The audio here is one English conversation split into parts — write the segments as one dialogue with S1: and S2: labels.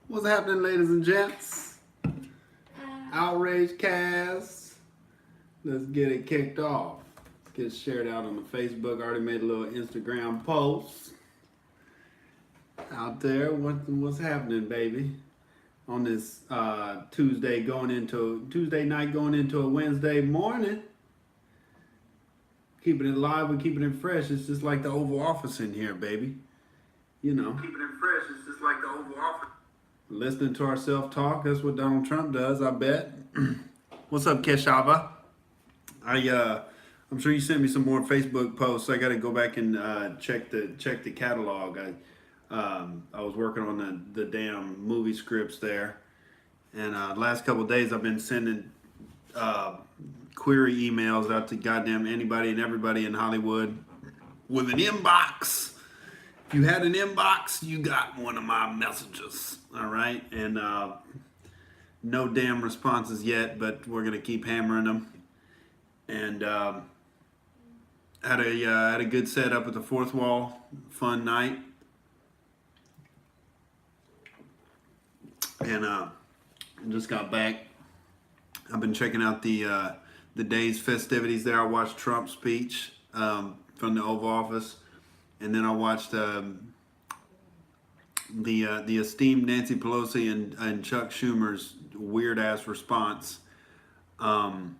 S1: What's happening, ladies and gents? Outrage cast. Let's get it kicked off. Let's get it shared out on the Facebook. I already made a little Instagram post out there. What's happening, baby? On this Tuesday night, going into a Wednesday morning. Keeping it live, we're keeping it fresh. It's just like the Oval Office in here, baby. You know. Keeping it fresh. It's just like the Oval Office. Listening to our self-talk, that's what Donald Trump does, I bet. What's up, Keshava? I'm sure you sent me some more Facebook posts. I got to go back and check the catalog. I was working on the damn movie scripts there, and last couple of days I've been sending query emails out to goddamn anybody and everybody in Hollywood with an inbox. If you had an inbox, you got one of my messages, all right? And no damn responses yet, but we're gonna keep hammering them. And had a good setup at the Fourth Wall, fun night. And just got back. I've been checking out the day's festivities there. I watched Trump's speech from the Oval Office. And then I watched the esteemed Nancy Pelosi and Chuck Schumer's weird ass response. You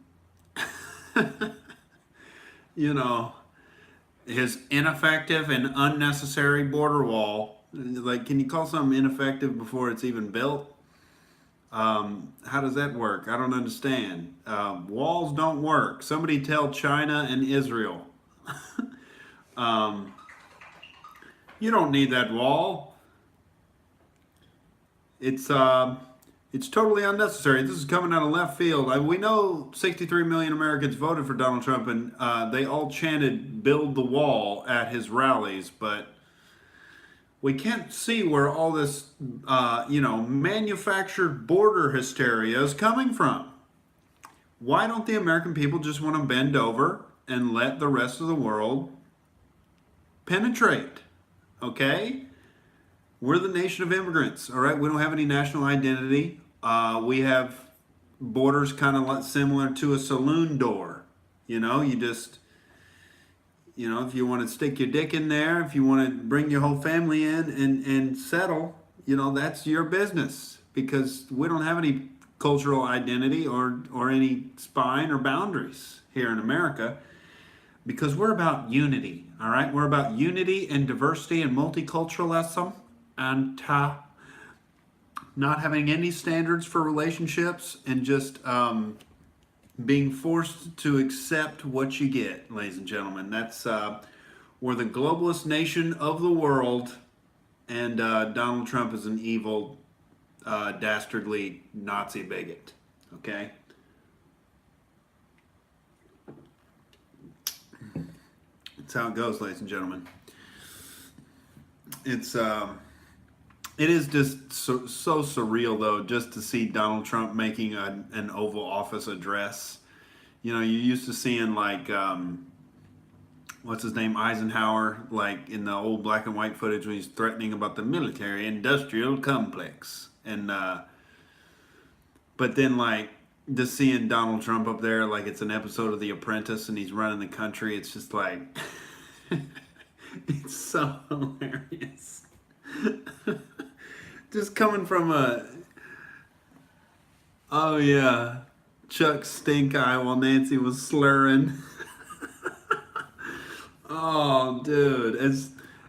S1: know, his ineffective and unnecessary border wall. Like, can you call something ineffective before it's even built? How does that work? I don't understand. Walls don't work. Somebody tell China and Israel. You don't need that wall. It's totally unnecessary. This is coming out of left field. We know 63 million Americans voted for Donald Trump, and they all chanted "Build the Wall" at his rallies, but we can't see where all this, manufactured border hysteria is coming from. Why don't the American people just want to bend over and let the rest of the world penetrate? Okay? We're the nation of immigrants, all right? We don't have any national identity. We have borders kind of similar to a saloon door. You know, you just, if you want to stick your dick in there, if you want to bring your whole family in and settle, that's your business, because we don't have any cultural identity or any spine or boundaries here in America. Because we're about unity, all right? We're about unity and diversity and multiculturalism, and not having any standards for relationships, and just being forced to accept what you get, ladies and gentlemen. That's we're the globalist nation of the world, and Donald Trump is an evil, dastardly Nazi bigot, okay? That's how it goes, ladies and gentlemen. It is just so surreal, though, just to see Donald Trump making an Oval Office address. You used to seeing, like, what's his name, Eisenhower, like in the old black and white footage when he's threatening about the military-industrial complex. And but then, like, just seeing Donald Trump up there like it's an episode of The Apprentice and he's running the country, it's just like, it's so hilarious. Just coming from oh yeah, Chuck stink eye while Nancy was slurring. Oh, dude,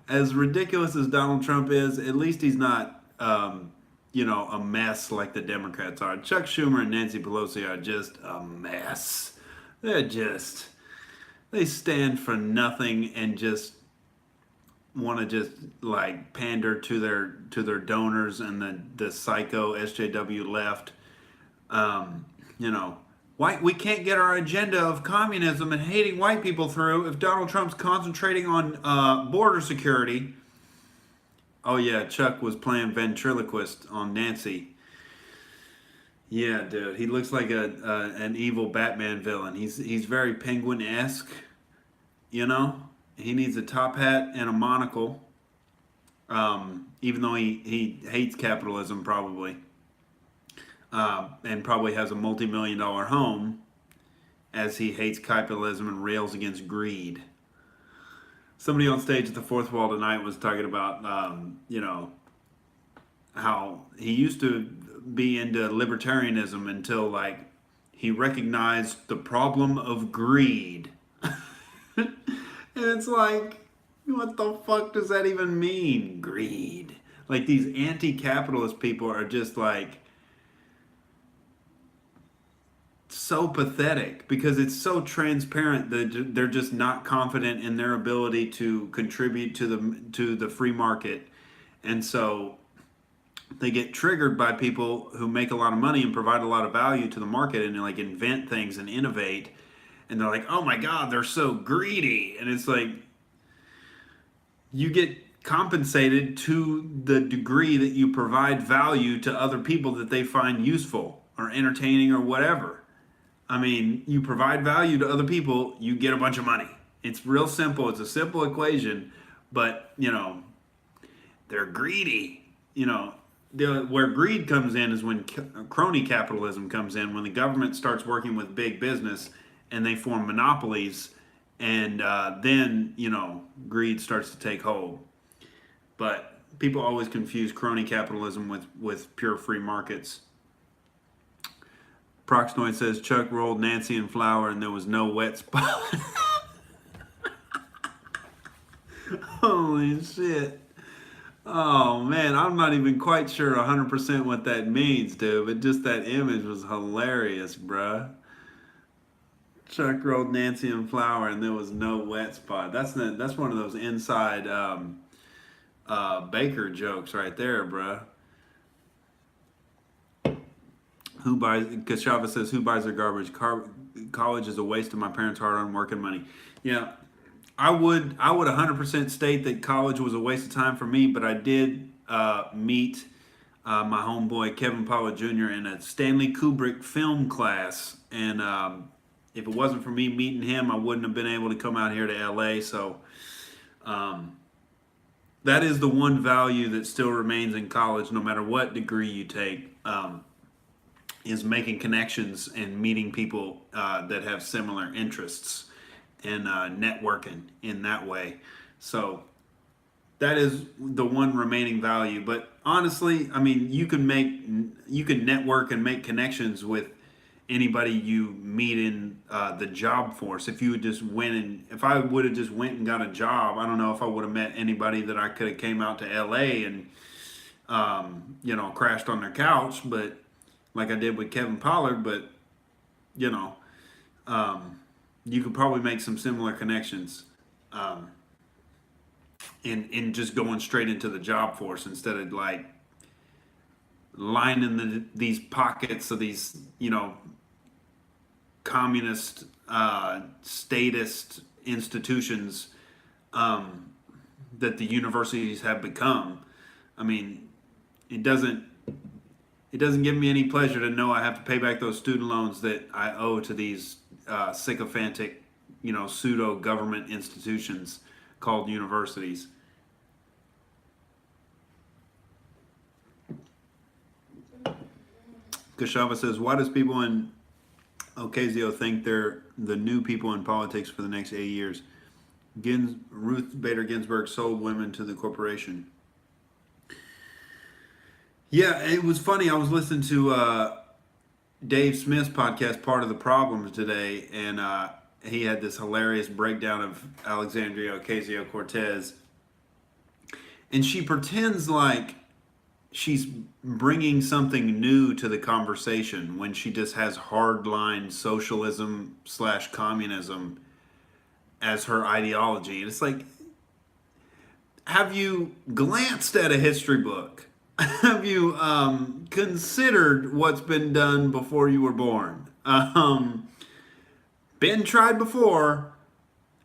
S1: as ridiculous as Donald Trump is, at least he's not a mess like the Democrats are. Chuck Schumer and Nancy Pelosi are just a mess. They stand for nothing and just want to just like pander to their donors and the psycho SJW left. We can't get our agenda of communism and hating white people through if Donald Trump's concentrating on border security. Oh yeah, Chuck was playing ventriloquist on Nancy. Yeah, dude, he looks like an evil Batman villain. He's very Penguin-esque, He needs a top hat and a monocle, even though he hates capitalism probably, and probably has a multi-million-dollar home, as he hates capitalism and rails against greed. Somebody on stage at the Fourth Wall tonight was talking about, how he used to be into libertarianism until like he recognized the problem of greed. And it's like, what the fuck does that even mean? Greed. Like these anti-capitalist people are just like so pathetic because it's so transparent that they're just not confident in their ability to contribute to the free market, and so they get triggered by people who make a lot of money and provide a lot of value to the market and like invent things and innovate, and they're like, oh my god, they're so greedy. And it's like, you get compensated to the degree that you provide value to other people that they find useful or entertaining or whatever. I mean, you provide value to other people, you get a bunch of money. It's real simple. It's a simple equation, but they're greedy. Where greed comes in is when crony capitalism comes in, when the government starts working with big business and they form monopolies, and then greed starts to take hold. But people always confuse crony capitalism with pure free markets. Proxnoid says Chuck rolled Nancy in flour and there was no wet spot. Holy shit. Oh man, I'm not even quite sure 100% what that means, dude, but just that image was hilarious, bruh. Chuck rolled Nancy in flour and there was no wet spot. That's one of those inside baker jokes right there, bruh. Kashava says, who buys their garbage? College is a waste of my parents' hard-earned working money. Yeah, I would 100% state that college was a waste of time for me, but I did meet my homeboy Kevin Pollard Jr. in a Stanley Kubrick film class, and if it wasn't for me meeting him, I wouldn't have been able to come out here to LA. So that is the one value that still remains in college, no matter what degree you take. Is making connections and meeting people that have similar interests and networking in that way. So that is the one remaining value. But honestly, I mean, you can network and make connections with anybody you meet in the job force. If I would have just went and got a job, I don't know if I would have met anybody that I could have came out to LA and crashed on their couch, but like I did with Kevin Pollard. But you could probably make some similar connections in just going straight into the job force instead of like lining these pockets of these communist statist institutions that the universities have become. I mean, it doesn't give me any pleasure to know I have to pay back those student loans that I owe to these sycophantic, pseudo government institutions called universities. Kashava says, why does people in Ocasio think they're the new people in politics for the next 8 years? Ruth Bader Ginsburg sold women to the corporation. Yeah, it was funny. I was listening to Dave Smith's podcast, Part of the Problem, today, and he had this hilarious breakdown of Alexandria Ocasio-Cortez. And she pretends like she's bringing something new to the conversation when she just has hardline socialism / communism as her ideology. And it's like, have you glanced at a history book? Have you considered what's been done before you were born? Been tried before.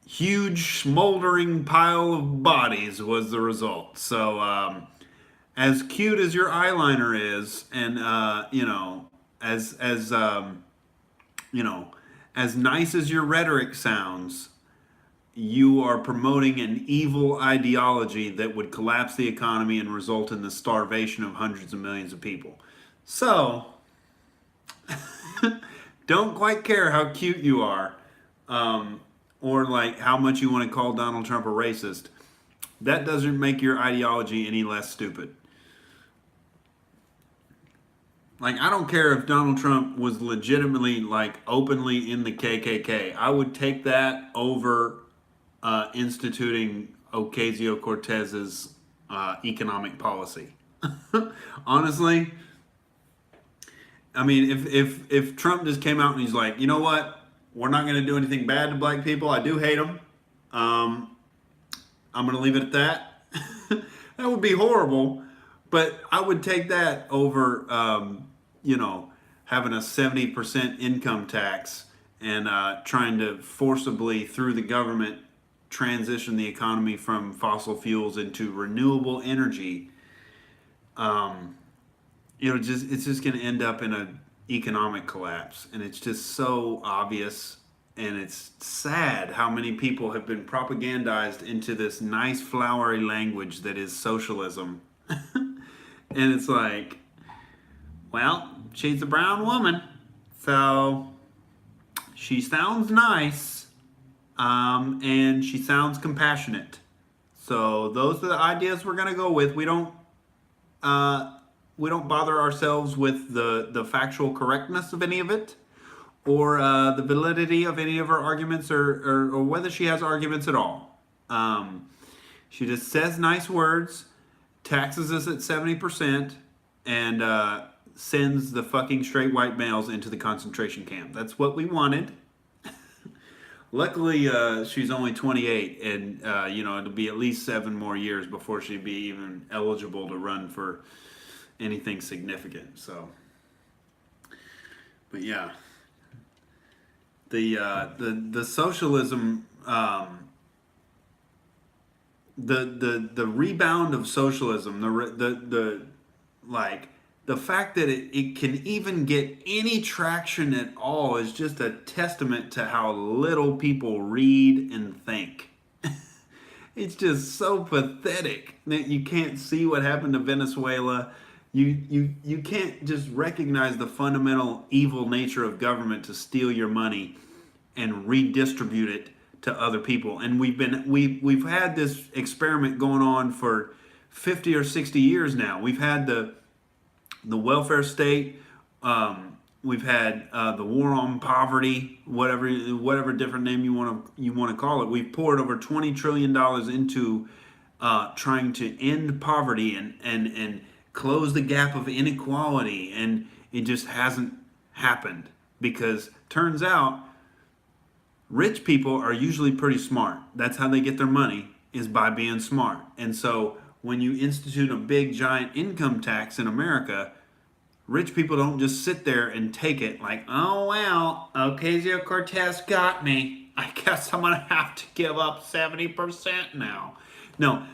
S1: Huge smoldering pile of bodies was the result. So as cute as your eyeliner is, and as nice as your rhetoric sounds, you are promoting an evil ideology that would collapse the economy and result in the starvation of hundreds of millions of people. So, don't quite care how cute you are, or like how much you want to call Donald Trump a racist. That doesn't make your ideology any less stupid. Like, I don't care if Donald Trump was legitimately, like, openly in the KKK. I would take that over instituting Ocasio-Cortez's economic policy. Honestly, I mean, if Trump just came out and he's like, you know what, we're not going to do anything bad to black people. I do hate them. I'm going to leave it at that. That would be horrible, but I would take that over, having a 70% income tax and trying to forcibly, through the government, transition the economy from fossil fuels into renewable energy. It's just going to end up in an economic collapse, and it's just so obvious. And it's sad how many people have been propagandized into this nice flowery language that is socialism. And it's like, well, she's a brown woman, so she sounds nice, and she sounds compassionate. So those are the ideas we're gonna go with. We don't bother ourselves with the factual correctness of any of it, or the validity of any of her arguments, or whether she has arguments at all. She just says nice words, taxes us at 70%, and sends the fucking straight white males into the concentration camp. That's what we wanted. Luckily, she's only 28, and it'll be at least 7 more years before she'd be even eligible to run for anything significant. So, but yeah. The socialism, the rebound of socialism, the fact that it can even get any traction at all is just a testament to how little people read and think. It's just so pathetic that you can't see what happened to Venezuela. You can't just recognize the fundamental evil nature of government to steal your money and redistribute it to other people. And we've had this experiment going on for 50 or 60 years now. We've had the welfare state. We've had the war on poverty, whatever different name you want to call it. We've poured over $20 trillion into trying to end poverty and close the gap of inequality, and it just hasn't happened because turns out rich people are usually pretty smart. That's how they get their money, is by being smart. And so when you institute a big giant income tax in America, rich people don't just sit there and take it like, oh well, Ocasio-Cortez got me. I guess I'm gonna have to give up 70% now. No,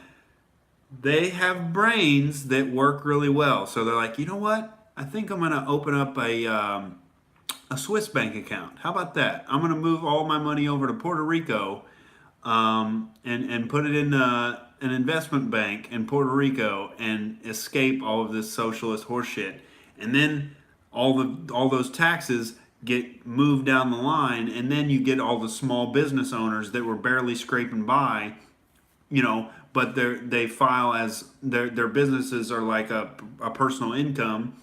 S1: they have brains that work really well. So they're like, you know what? I think I'm gonna open up a Swiss bank account. How about that? I'm gonna move all my money over to Puerto Rico, and put it in an investment bank in Puerto Rico and escape all of this socialist horseshit. And then all those taxes get moved down the line, and then you get all the small business owners that were barely scraping by, but they file as their businesses are like a personal income,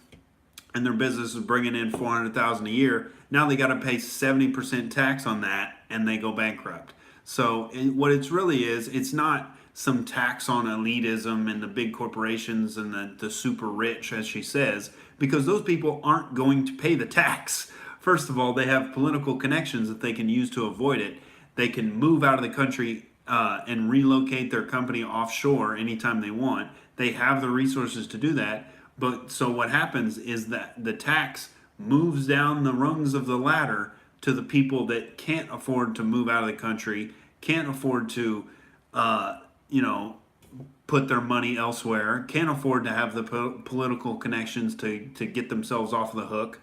S1: and their business is bringing in $400,000 a year. Now they got to pay 70% tax on that, and they go bankrupt. So what it's really is, it's not some tax on elitism and the big corporations and the super rich, as she says, because those people aren't going to pay the tax. First of all, they have political connections that they can use to avoid it. They can move out of the country and relocate their company offshore anytime they want. They have the resources to do that. But so what happens is that the tax moves down the rungs of the ladder to the people that can't afford to move out of the country, can't afford to, put their money elsewhere, can't afford to have the political connections to get themselves off the hook.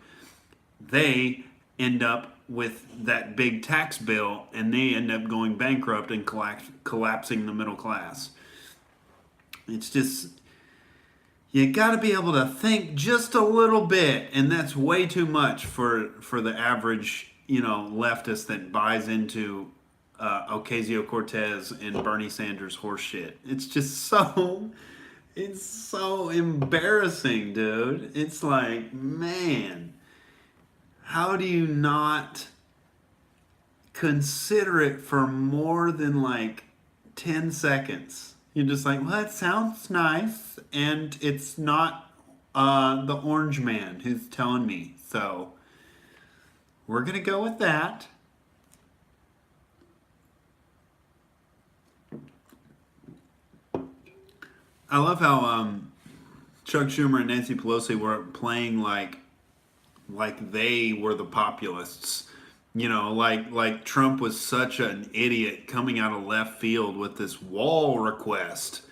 S1: They end up with that big tax bill, and they end up going bankrupt and collapsing the middle class. It's just, you got to be able to think just a little bit, and that's way too much for the average, leftist that buys into Ocasio-Cortez and Bernie Sanders horse shit. It's just it's so embarrassing, dude. It's like, man, how do you not consider it for more than like 10 seconds? You're just like, well, that sounds nice, and it's not the orange man who's telling me. So we're going to go with that. I love how Chuck Schumer and Nancy Pelosi were playing like they were the populists. Like Trump was such an idiot coming out of left field with this wall request.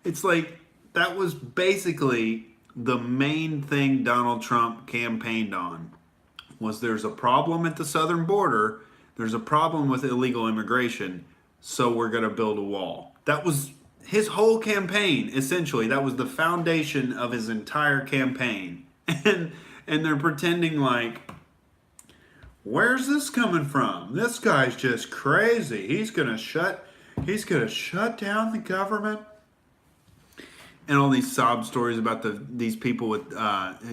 S1: It's like that was basically the main thing Donald Trump campaigned on. Was there's a problem at the southern border, there's a problem with illegal immigration, so we're going to build a wall. That was his whole campaign, essentially. That was the foundation of his entire campaign. And they're pretending like, where's this coming from? This guy's just crazy. He's gonna shut down the government. And all these sob stories about these people with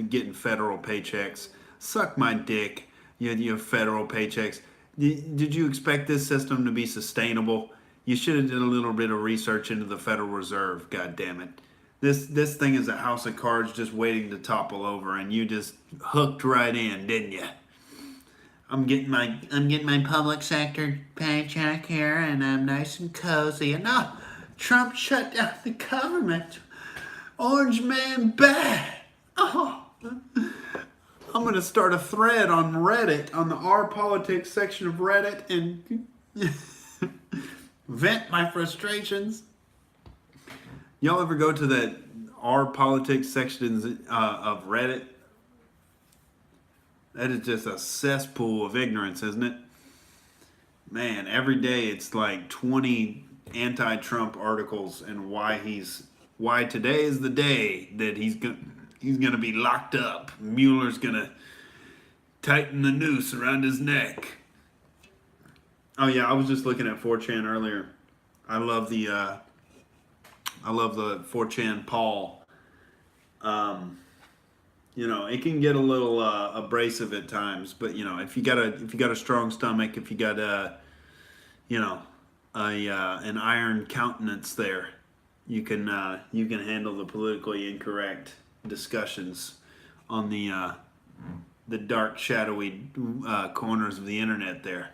S1: getting federal paychecks. Suck my dick. You have federal paychecks. Did you expect this system to be sustainable? You should have done a little bit of research into the Federal Reserve. God damn it. This thing is a house of cards just waiting to topple over, and you just hooked right in, didn't you? I'm getting my public sector paycheck here, and I'm nice and cozy. And no, Trump shut down the government. Orange man bad. Oh, I'm gonna start a thread on Reddit, on the R Politics section of Reddit, and vent my frustrations. Y'all ever go to that R Politics sections of Reddit? That is just a cesspool of ignorance, isn't it? Man, every day it's like 20 anti-Trump articles and why today is the day that he's gonna be locked up. Mueller's gonna tighten the noose around his neck. Oh yeah, I was just looking at 4chan earlier. I love the 4chan Paul. It can get a little abrasive at times, but if you got a strong stomach, if you got an iron countenance there, you can handle the politically incorrect discussions on the dark, shadowy corners of the internet there.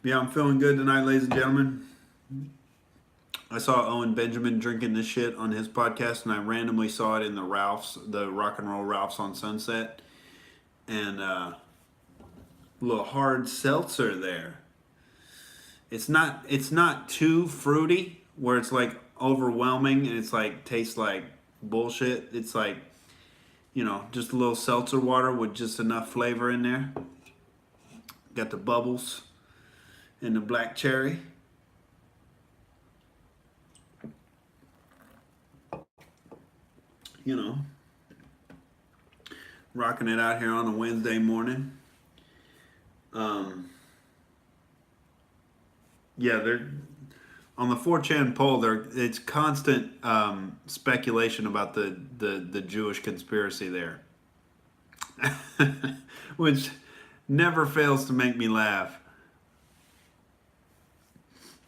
S1: Yeah, I'm feeling good tonight, ladies and gentlemen. I saw Owen Benjamin drinking this shit on his podcast, and I randomly saw it in the Rock and Roll Ralph's on Sunset, and a little hard seltzer there. It's not too fruity where it's like overwhelming and it's like tastes like bullshit. It's like, just a little seltzer water with just enough flavor in there. Got the bubbles and the black cherry. Rocking it out here on a Wednesday morning. They're on the 4chan poll. It's constant speculation about the Jewish conspiracy there, which never fails to make me laugh.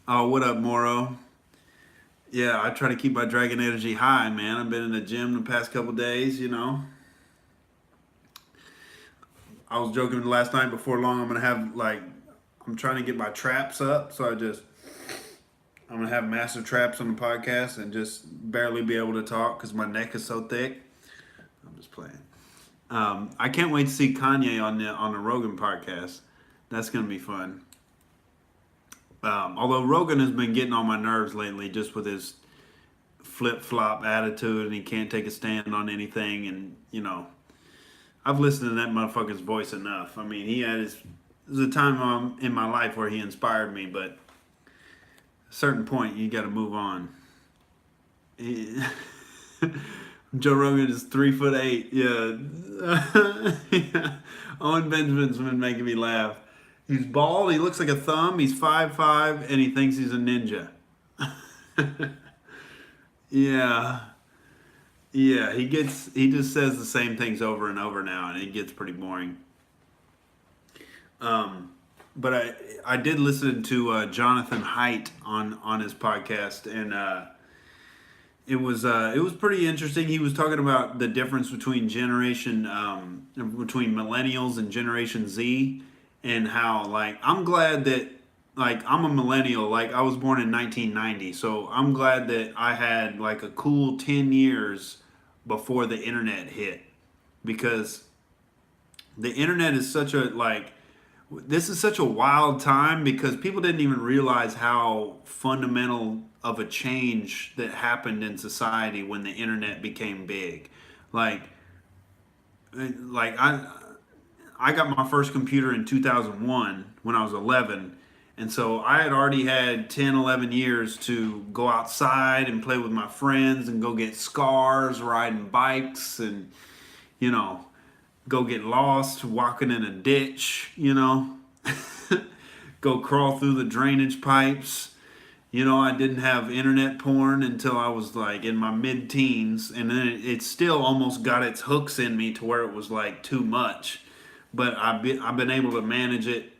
S1: Oh, what up, Moro? Yeah, I try to keep my dragon energy high, man. I've been in the gym the past couple days, I was joking last night, before long I'm going to have, I'm trying to get my traps up, so I'm going to have massive traps on the podcast and just barely be able to talk because my neck is so thick. I'm just playing. I can't wait to see Kanye on the Rogan podcast. That's going to be fun. Although Rogan has been getting on my nerves lately just with his flip flop attitude and he can't take a stand on anything. And, I've listened to that motherfucker's voice enough. I mean, there's a time in my life where he inspired me, but at a certain point, you got to move on. Joe Rogan is 3'8". Yeah. Yeah. Owen Benjamin's been making me laugh. He's bald. He looks like a thumb. He's 5'5", and he thinks he's a ninja. Yeah. Yeah. He just says the same things over and over now, and it gets pretty boring. But I did listen to Jonathan Haidt on his podcast, and it was pretty interesting. He was talking about the difference between between millennials and Generation Z, and how like I'm glad that like I'm a millennial. Like I was born in 1990, so I'm glad that I had like a cool 10 years before the internet hit, because the internet is such a like this is such a wild time because people didn't even realize how fundamental of a change that happened in society when the internet became big. Like like I got my first computer in 2001 when I was 11. And so I had already had 10, 11 years to go outside and play with my friends and go get scars riding bikes and, you know, go get lost walking in a ditch, go crawl through the drainage pipes. I didn't have internet porn until I was like in my mid-teens, and then it still almost got its hooks in me to where it was like too much. But I've been able to manage it,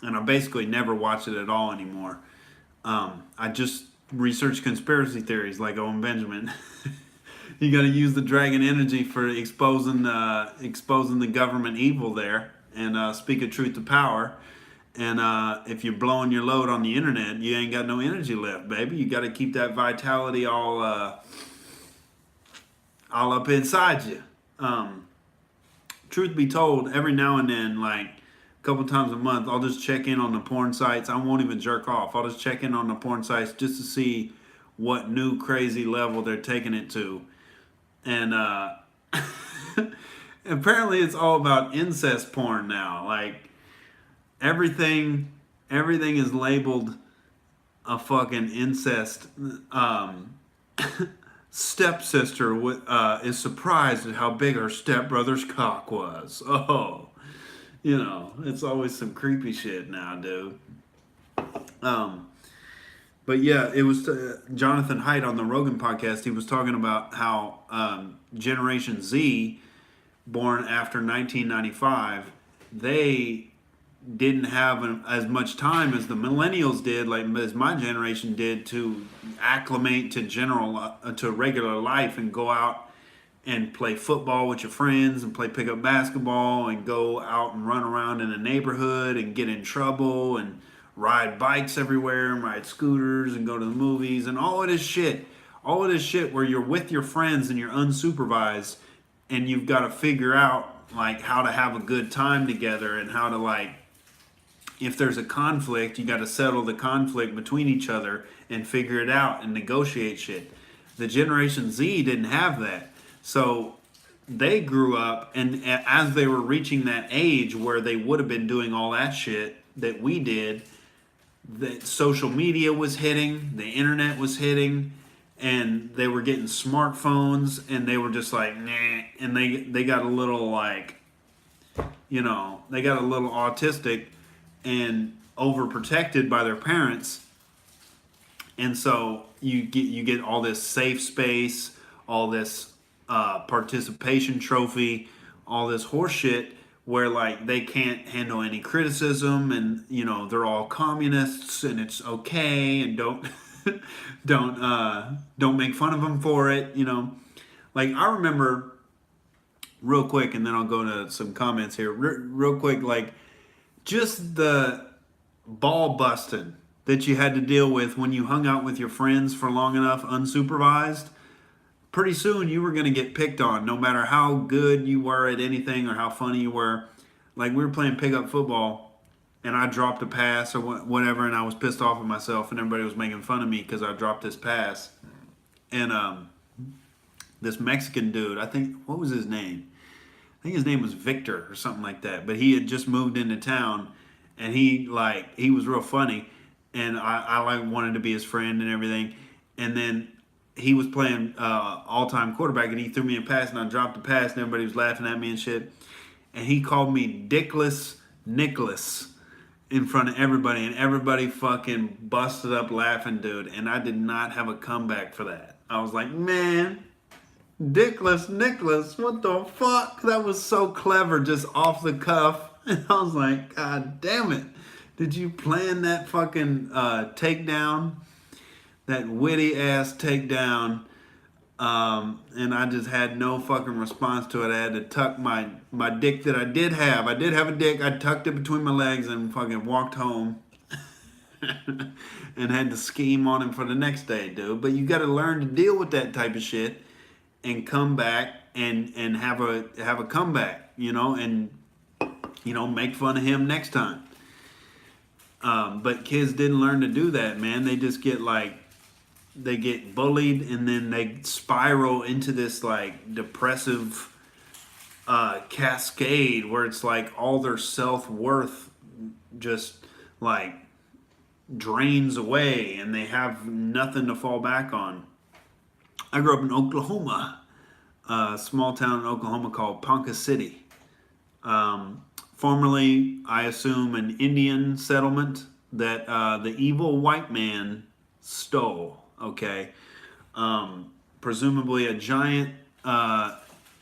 S1: and I basically never watch it at all anymore. I just research conspiracy theories like Owen Benjamin. You got to use the dragon energy for exposing the government evil there, and speak a truth to power. And if you're blowing your load on the internet, you ain't got no energy left, baby. You got to keep that vitality all up inside you. Truth be told, every now and then, like a couple times a month, I'll just check in on the porn sites. I won't even jerk off. I'll just check in on the porn sites just to see what new crazy level they're taking it to. And apparently it's all about incest porn now. Like everything is labeled a fucking incest. Stepsister is surprised at how big her stepbrother's cock was. Oh, it's always some creepy shit now, dude. But yeah, it was Jonathan Haidt on the Rogan podcast. He was talking about how Generation Z, born after 1995, they didn't have as much time as the millennials did, like as my generation did, to acclimate to regular life and go out and play football with your friends and play pickup basketball and go out and run around in a neighborhood and get in trouble and ride bikes everywhere and ride scooters and go to the movies and all of this shit where you're with your friends and you're unsupervised and you've got to figure out like how to have a good time together and how to like, if there's a conflict, you got to settle the conflict between each other and figure it out and negotiate shit. The Generation Z didn't have that. So they grew up, and as they were reaching that age where they would have been doing all that shit that we did, that social media was hitting, the internet was hitting, and they were getting smartphones, and they were just like, nah, and they got a little like, they got a little autistic and overprotected by their parents, and so you get all this safe space, all this participation trophy, all this horse shit where like they can't handle any criticism, and they're all communists and it's okay, and don't don't make fun of them for it. Like I remember real quick, and then I'll go to some comments here real quick, like just the ball busting that you had to deal with when you hung out with your friends for long enough unsupervised. Pretty soon you were going to get picked on no matter how good you were at anything or how funny you were. Like we were playing pickup football and I dropped a pass or whatever, and I was pissed off at myself, and everybody was making fun of me because I dropped this pass. And this Mexican dude, I think, what was his name? I think his name was Victor or something like that. But he had just moved into town, and he was real funny, and I like wanted to be his friend and everything. And then he was playing all-time quarterback, and he threw me a pass, and I dropped the pass, and everybody was laughing at me and shit. And he called me Dickless Nicholas in front of everybody, and everybody fucking busted up laughing, dude. And I did not have a comeback for that. I was like, man, Dickless Nicholas, what the fuck? That was so clever, just off the cuff. And I was like, God damn it. Did you plan that fucking takedown? That witty ass takedown. And I just had no fucking response to it. I had to tuck my dick that I did have. I did have a dick. I tucked it between my legs and fucking walked home. And had to scheme on him for the next day, dude. But you got to learn to deal with that type of shit and come back and have a comeback, and make fun of him next time. But kids didn't learn to do that, man. They just get they get bullied, and then they spiral into this depressive cascade where it's all their self-worth just drains away, and they have nothing to fall back on. I grew up in Oklahoma, a small town in Oklahoma called Ponca City. Formerly, I assume, an Indian settlement that the evil white man stole. Okay, presumably a giant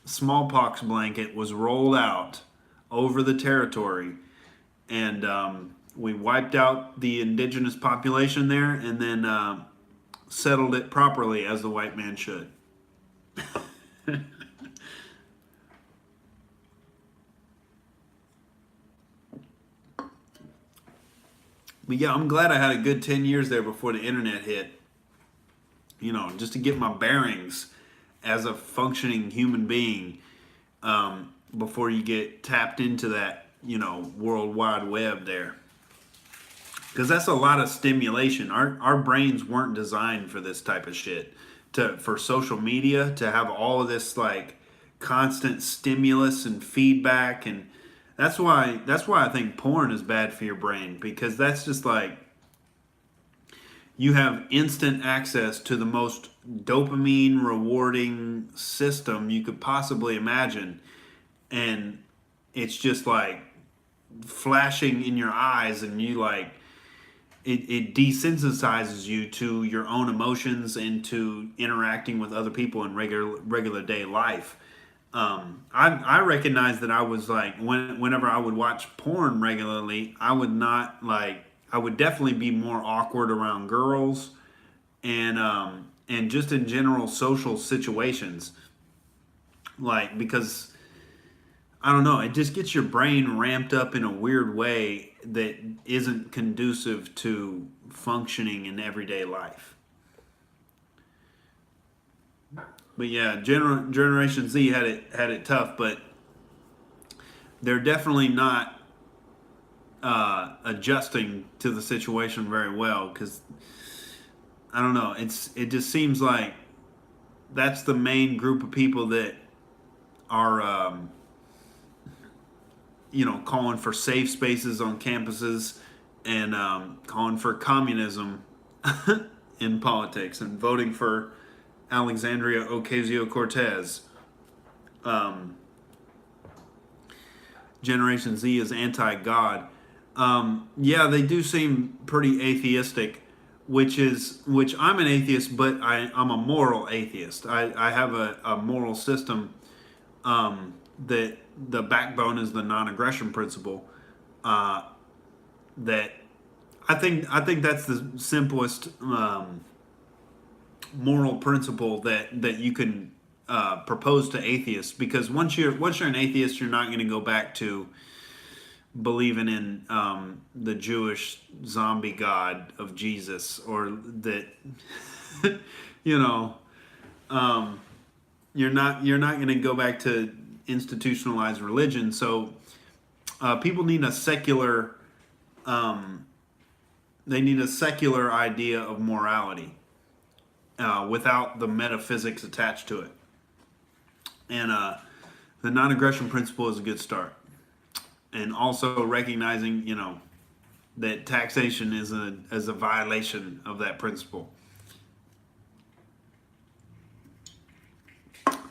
S1: smallpox blanket was rolled out over the territory, and we wiped out the indigenous population there, and then settled it properly as the white man should. But yeah, I'm glad I had a good 10 years there before the internet hit. Just to get my bearings as a functioning human being before you get tapped into that, World Wide Web there. Because that's a lot of stimulation. Our brains weren't designed for this type of shit. For social media, to have all of this constant stimulus and feedback, and that's why I think porn is bad for your brain, because that's just you have instant access to the most dopamine rewarding system you could possibly imagine, and it's just flashing in your eyes, and you it desensitizes you to your own emotions and to interacting with other people in regular day life. I recognize that I was whenever I would watch porn regularly, I would definitely be more awkward around girls, and just in general social situations, because I don't know, it just gets your brain ramped up in a weird way that isn't conducive to functioning in everyday life. But yeah, Generation Z had it tough, but they're definitely not adjusting to the situation very well, because I don't know, it just seems like that's the main group of people that are calling for safe spaces on campuses, and calling for communism in politics, and voting for Alexandria Ocasio-Cortez. Generation Z is anti-God. Yeah, they do seem pretty atheistic, which I'm an atheist, but I'm a moral atheist. I have a moral system that the backbone is the non-aggression principle. That I think that's the simplest moral principle that you can propose to atheists, because once you're an atheist, you're not going to go back to believing in the Jewish zombie god of Jesus, or that you're not going to go back to institutionalized religion. So people need a secular they need a secular idea of morality without the metaphysics attached to it. And the non-aggression principle is a good start. And also recognizing, that taxation is a violation of that principle.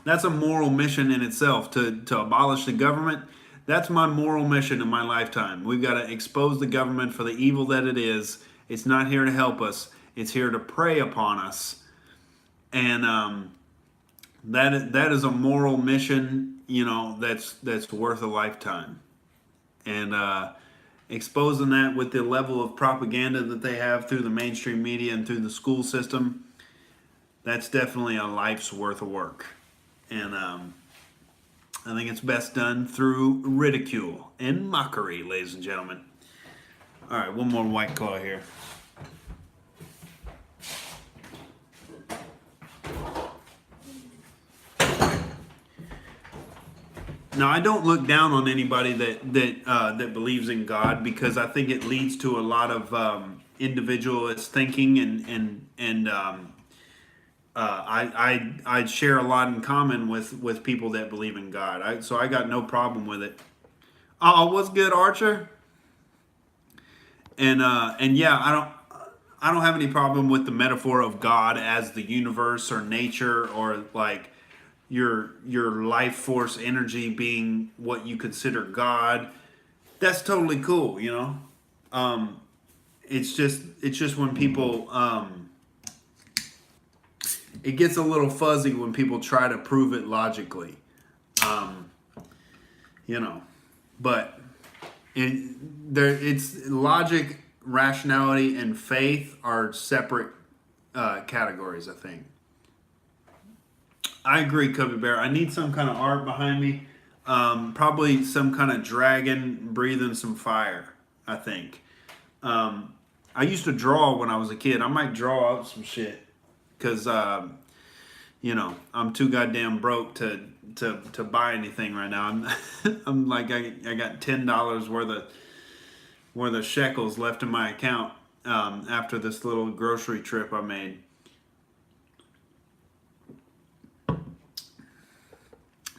S1: That's a moral mission in itself, to abolish the government. That's my moral mission in my lifetime. We've got to expose the government for the evil that it is. It's not here to help us. It's here to prey upon us. And that is a moral mission, that's worth a lifetime. And exposing that with the level of propaganda that they have through the mainstream media and through the school system, that's definitely a life's worth of work. And I think it's best done through ridicule and mockery, ladies and gentlemen. All right, one more White Claw here. Now, I don't look down on anybody that believes in God, because I think it leads to a lot of individualist thinking, and I share a lot in common with people that believe in God. So I got no problem with it. Oh, what's good, Archer? And yeah, I don't have any problem with the metaphor of God as the universe or nature, or like your life force energy being what you consider God. That's totally cool, It's just when people it gets a little fuzzy when people try to prove it logically. But it's logic, rationality, and faith are separate categories, I think. I agree, Cubby Bear. I need some kind of art behind me. Probably some kind of dragon breathing some fire, I think. I used to draw when I was a kid. I might draw up some shit, because, I'm too goddamn broke to buy anything right now. I'm like, I got $10 worth of shekels left in my account after this little grocery trip I made.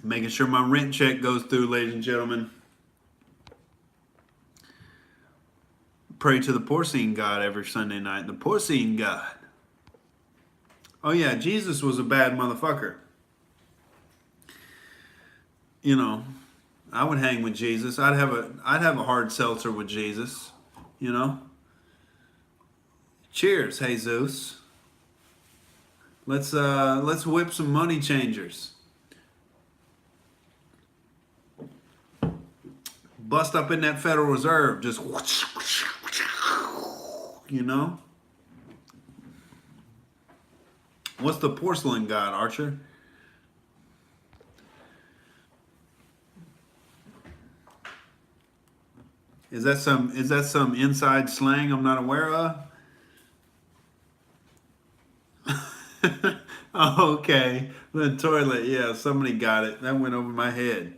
S1: Making sure my rent check goes through, ladies and gentlemen. Pray to the porcine God every Sunday night. The porcine God. Oh yeah, Jesus was a bad motherfucker. I would hang with Jesus. I'd have a hard seltzer with Jesus. Cheers, Jesus. Let's whip some money changers. Bust up in that Federal Reserve, just What's the porcelain god, Archer? Is that some inside slang I'm not aware of? Oh, okay. The toilet, yeah, somebody got it. That went over my head.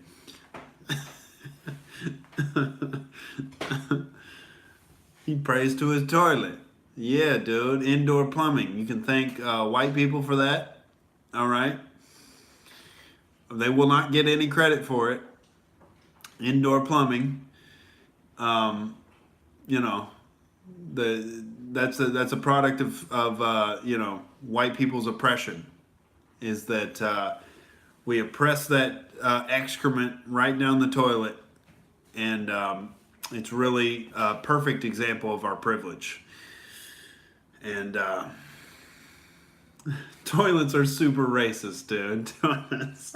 S1: He prays to his toilet. Yeah, dude. Indoor plumbing. You can thank white people for that. All right. They will not get any credit for it. Indoor plumbing. That's a product of white people's oppression. Is that we oppress that excrement right down the toilet, and it's really a perfect example of our privilege. And toilets are super racist, dude. Toilets.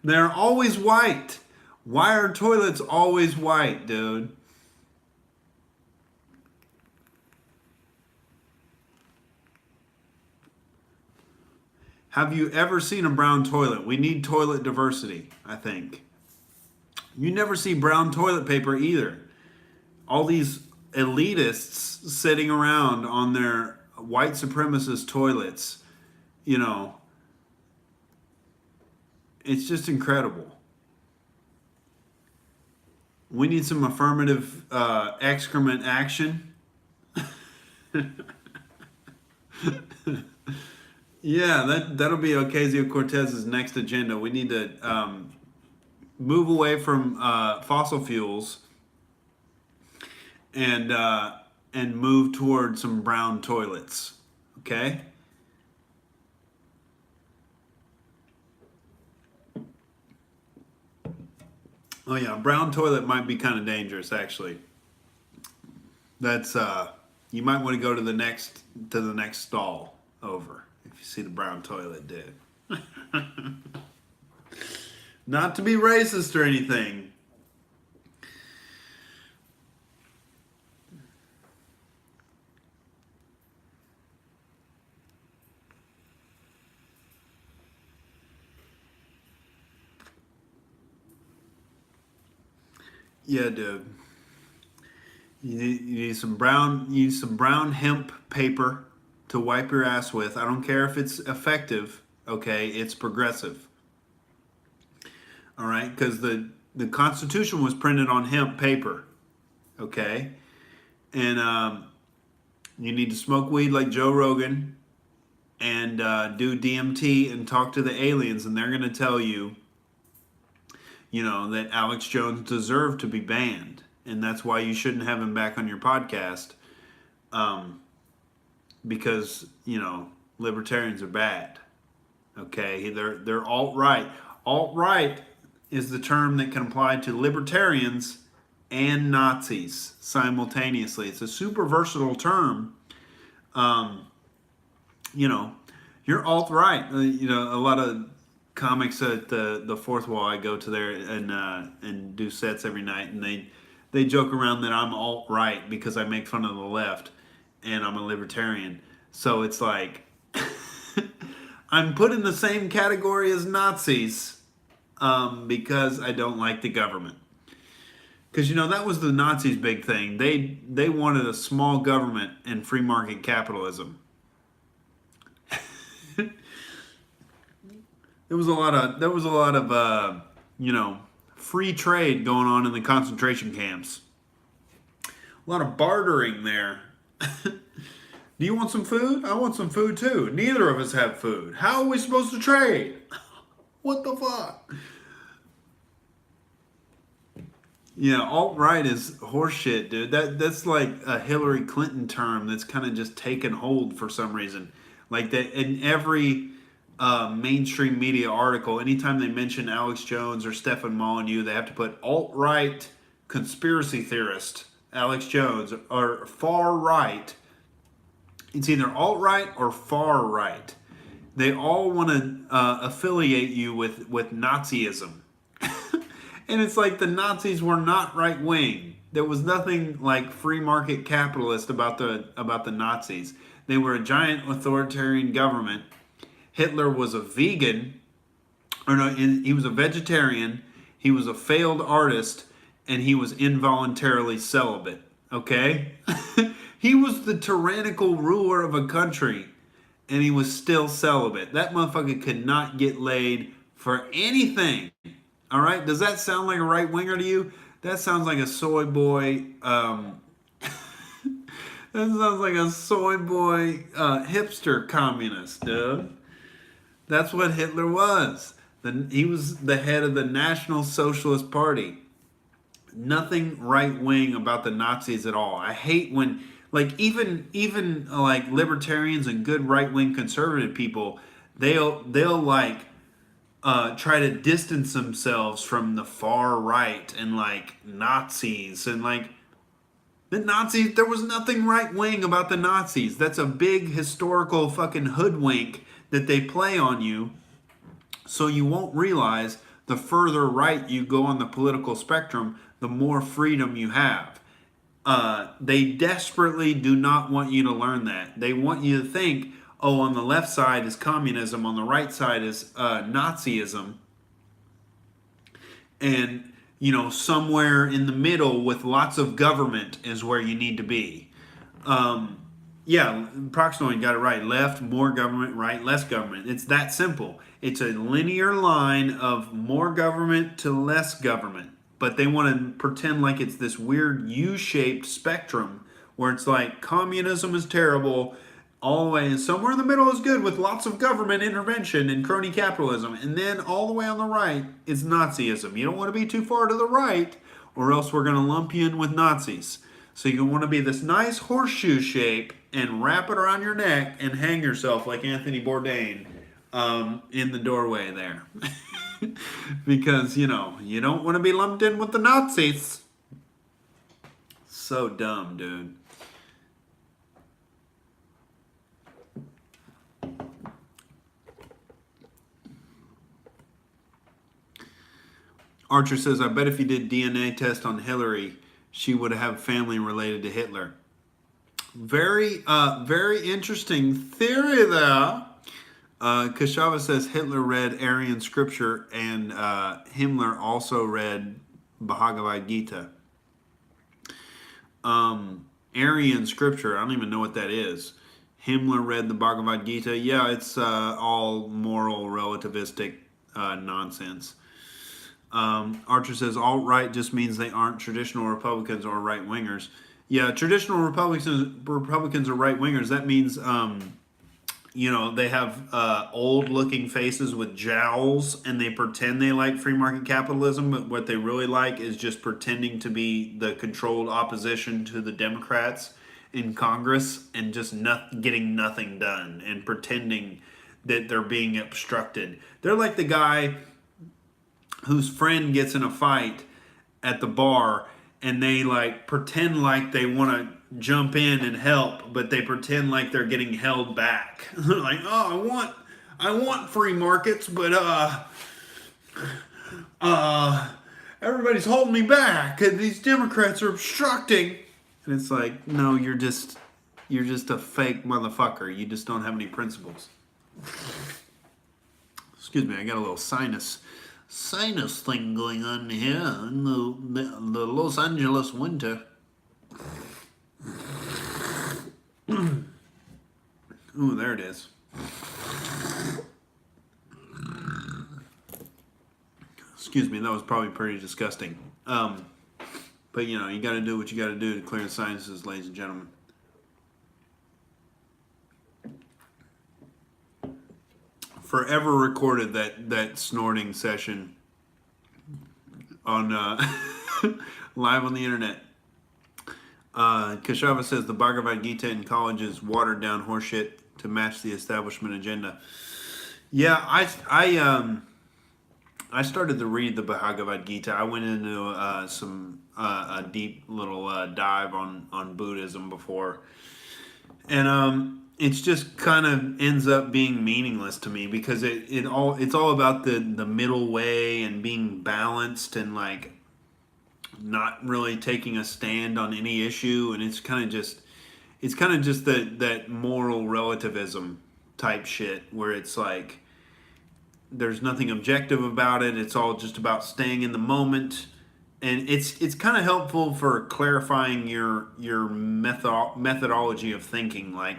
S1: They're always white. Why are toilets always white, dude? Have you ever seen a brown toilet? We need toilet diversity, I think. You never see brown toilet paper either. All these elitists sitting around on their white supremacist toilets, it's just incredible. We need some affirmative excrement action. Yeah, that'll be Ocasio-Cortez's next agenda. We need to move away from fossil fuels and move toward some brown toilets. Okay. Oh yeah, brown toilet might be kind of dangerous actually. That's you might want to go to the next stall over if you see the brown toilet, dude. Not to be racist or anything. Yeah, dude. You need some brown hemp paper to wipe your ass with. I don't care if it's effective. Okay, it's progressive. All right, because the Constitution was printed on hemp paper. Okay, and you need to smoke weed like Joe Rogan and do DMT and talk to the aliens, and they're going to tell you, that Alex Jones deserved to be banned, and that's why you shouldn't have him back on your podcast, because libertarians are bad. Okay, they're alt-right. Alt-right is the term that can apply to libertarians and Nazis simultaneously. It's a super versatile term. You're alt-right. A lot of comics at the Fourth Wall, I go to there and do sets every night, and they joke around that I'm alt-right because I make fun of the left and I'm a libertarian. So it's like I'm put in the same category as Nazis because I don't like the government. Because that was the Nazis' big thing. They wanted a small government and free market capitalism. There was a lot of free trade going on in the concentration camps. A lot of bartering there. Do you want some food? I want some food too. Neither of us have food. How are we supposed to trade? What the fuck? Yeah, alt-right is horseshit, dude. That's like a Hillary Clinton term that's kind of just taken hold for some reason. Like that in every mainstream media article, anytime they mention Alex Jones or Stefan Molyneux, they have to put alt-right conspiracy theorist Alex Jones or far right. It's either alt-right or far right. They all want to affiliate you with Nazism. And it's like the Nazis were not right wing. There was nothing like free market capitalist about the Nazis. They were a giant authoritarian government. Hitler was a vegan, or no, he was a vegetarian. He was a failed artist, and he was involuntarily celibate. Okay, he was the tyrannical ruler of a country, and he was still celibate. That motherfucker could not get laid for anything. All right, does that sound like a right winger to you? That sounds like a soy boy. That sounds like a soy boy hipster communist, dude. That's what Hitler was. He was the head of the National Socialist Party. Nothing right wing about the Nazis at all. I hate when, like, even like libertarians and good right wing conservative people, they'll like try to distance themselves from the far right and like Nazis and like the Nazis. There was nothing right wing about the Nazis. That's a big historical fucking hoodwink that they play on you, so you won't realize the further right you go on the political spectrum, the more freedom you have. They desperately do not want you to learn that. They want you to think, oh, on the left side is communism, on the right side is Nazism, and somewhere in the middle with lots of government is where you need to be. Yeah, Proxnoid got it right. Left, more government. Right, less government. It's that simple. It's a linear line of more government to less government. but they want to pretend like it's this weird U-shaped spectrum where it's like communism is terrible all the way, and somewhere in the middle is good with lots of government intervention and crony capitalism, and then all the way on the right is Nazism. You don't want to be too far to the right, or else we're going to lump you in with Nazis. So you want to be this nice horseshoe shape and wrap it around your neck and hang yourself like Anthony Bourdain in the doorway there. Because, you know, you don't want to be lumped in with the Nazis. So dumb, dude. Archer says, I bet if you did DNA test on Hillary, she would have family related to Hitler. Very interesting theory there. Kashava says Hitler read Aryan scripture and Himmler also read Bhagavad Gita. Aryan scripture, I don't even know what that is. Himmler read the Bhagavad Gita. Yeah, it's all moral relativistic nonsense. Archer says alt-right just means they aren't traditional Republicans or right-wingers. Yeah, traditional Republicans are right-wingers. That means, you know, they have old-looking faces with jowls, and they pretend they like free market capitalism, but what they really like is just pretending to be the controlled opposition to the Democrats in Congress and just getting nothing done and pretending that they're being obstructed. They're like the guy whose friend gets in a fight at the bar and they like pretend like they want to jump in and help, but they pretend like they're getting held back. They're like, oh, I want free markets, but everybody's holding me back. These Democrats are obstructing. And it's like, no, you're just a fake motherfucker. You just don't have any principles. Excuse me, I got a little sinus thing going on here in the Los Angeles winter. Ooh, there it is. Excuse me, that was probably pretty disgusting. But you know, you got to do what you got to do to clear the sinuses, ladies and gentlemen. Forever recorded that snorting session on live on the internet. Kashava says the Bhagavad Gita in college is watered down horseshit to match the establishment agenda. Yeah, I started to read the Bhagavad Gita. I went into a deep little dive on Buddhism before, and it's just kind of ends up being meaningless to me because it's all about the middle way and being balanced and like not really taking a stand on any issue, and it's kind of just that moral relativism type shit where it's like there's nothing objective about it. It's all just about staying in the moment. And it's kind of helpful for clarifying your methodology of thinking. Like,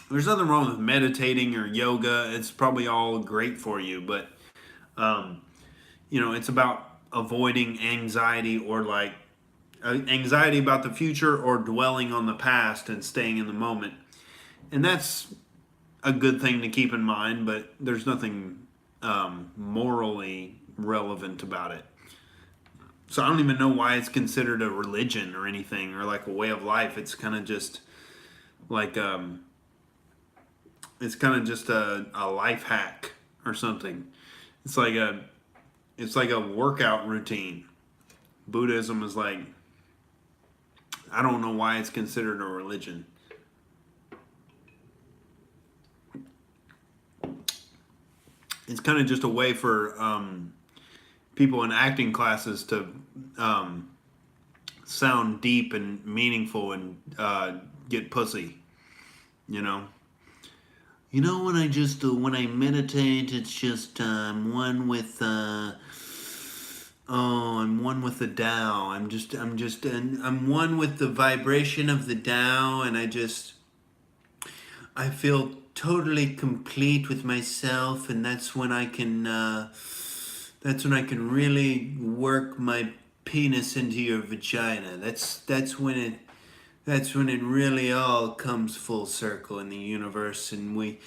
S1: there's nothing wrong with meditating or yoga. It's probably all great for you, but you know, it's about avoiding anxiety or like anxiety about the future or dwelling on the past and staying in the moment. And that's a good thing to keep in mind, but there's nothing morally relevant about it. So I don't even know why it's considered a religion or anything or like a way of life. It's kind of just like it's kind of just a life hack or something. It's like a workout routine. Buddhism is like, I don't know why it's considered a religion. It's kind of just a way for people in acting classes to sound deep and meaningful and get pussy, you know. You know, when I meditate, it's just I'm one with the Tao. I'm one with the vibration of the Tao, and I feel totally complete with myself, and that's when I can That's when I can really work my penis into your vagina. That's when it really all comes full circle in the universe, and we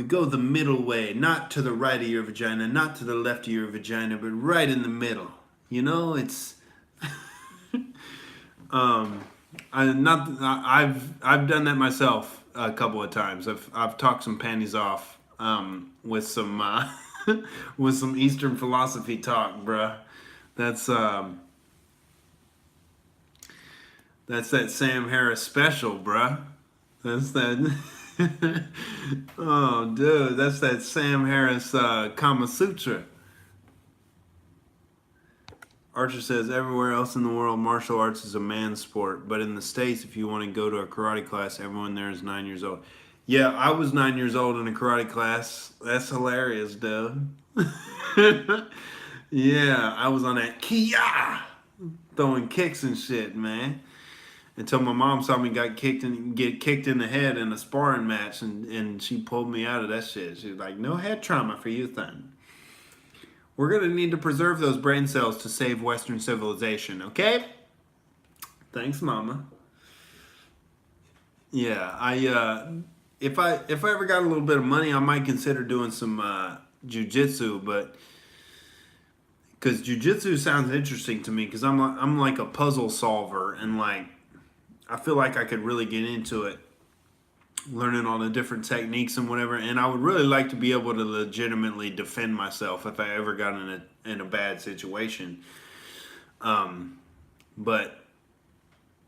S1: go the middle way, not to the right of your vagina, not to the left of your vagina, but right in the middle. You know, it's I've done that myself a couple of times. I've talked some panties off with some with some Eastern philosophy talk, bruh. That's um, that's that Sam Harris special, bruh. That's that. Oh, dude, that's that Sam Harris Kama Sutra. Archer says everywhere else in the world, martial arts is a man's sport, but in the States, if you want to go to a karate class, everyone there is 9 years old. Yeah, I was 9 years old in a karate class. That's hilarious, dude. Yeah, I was on that Kia throwing kicks and shit, man. Until my mom saw me get kicked in the head in a sparring match, and she pulled me out of that shit. She was like, "No head trauma for you, then. We're gonna need to preserve those brain cells to save Western civilization, okay?" Thanks, Mama. Yeah, if I ever got a little bit of money, I might consider doing some jujitsu, but because jujitsu sounds interesting to me, because I'm like a puzzle solver, and like I feel like I could really get into it, learning all the different techniques and whatever. And I would really like to be able to legitimately defend myself if I ever got in a bad situation. But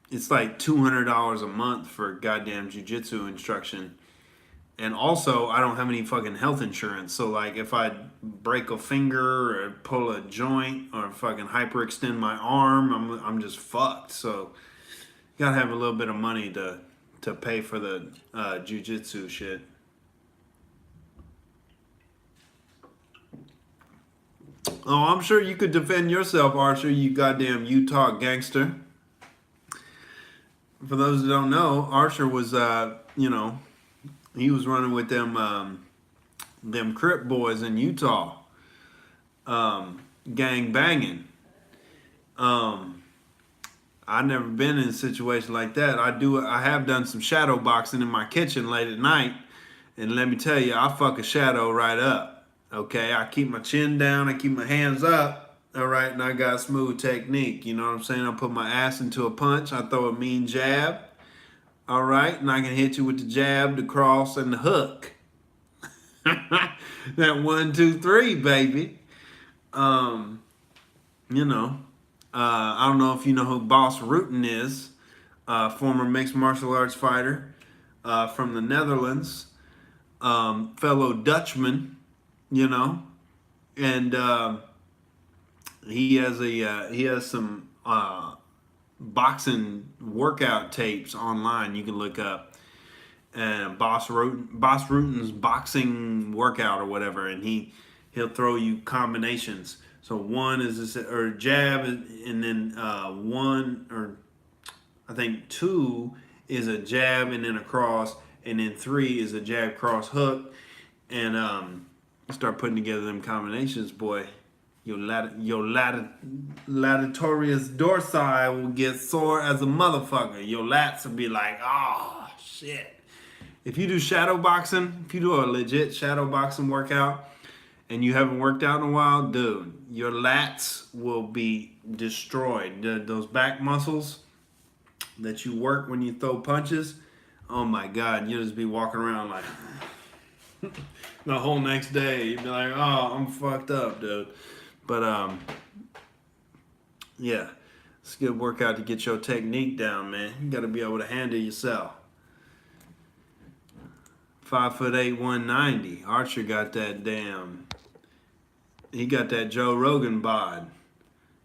S1: it's like $200 a month for goddamn jujitsu instruction. And also, I don't have any fucking health insurance. So, like, if I break a finger or pull a joint or fucking hyperextend my arm, I'm just fucked. So, you gotta have a little bit of money to pay for the jujitsu shit. Oh, I'm sure you could defend yourself, Archer, you goddamn Utah gangster. For those that don't know, Archer was, he was running with them Crip boys in Utah, gang banging. I've never been in a situation like that. I have done some shadow boxing in my kitchen late at night, and let me tell you, I fuck a shadow right up. Okay, I keep my chin down, I keep my hands up. All right, and I got smooth technique. You know what I'm saying? I put my ass into a punch. I throw a mean jab. All right, and I can hit you with the jab, the cross, and the hook. That 1, 2, 3, baby. You know. I don't know if you know who Boss Rutten is, former mixed martial arts fighter from the Netherlands, fellow Dutchman, you know, and he has some boxing workout tapes online you can look up, and Boss Rutten's boxing workout or whatever, and he'll throw you combinations. So one is or jab, and then one, or I think two is a jab and then a cross, and then three is a jab cross hook, and start putting together them combinations, boy. Your latitorius dorsi will get sore as a motherfucker. Your lats will be like, oh shit. If you do shadow boxing, if you do a legit shadow boxing workout, and you haven't worked out in a while, dude, your lats will be destroyed. Those back muscles that you work when you throw punches, oh my God, you'll just be walking around like the whole next day. You'd be like, oh, I'm fucked up, dude. But yeah, it's a good workout to get your technique down, man. You got to be able to handle yourself. 5'8", 190. Archer got that damn. He got that Joe Rogan bod.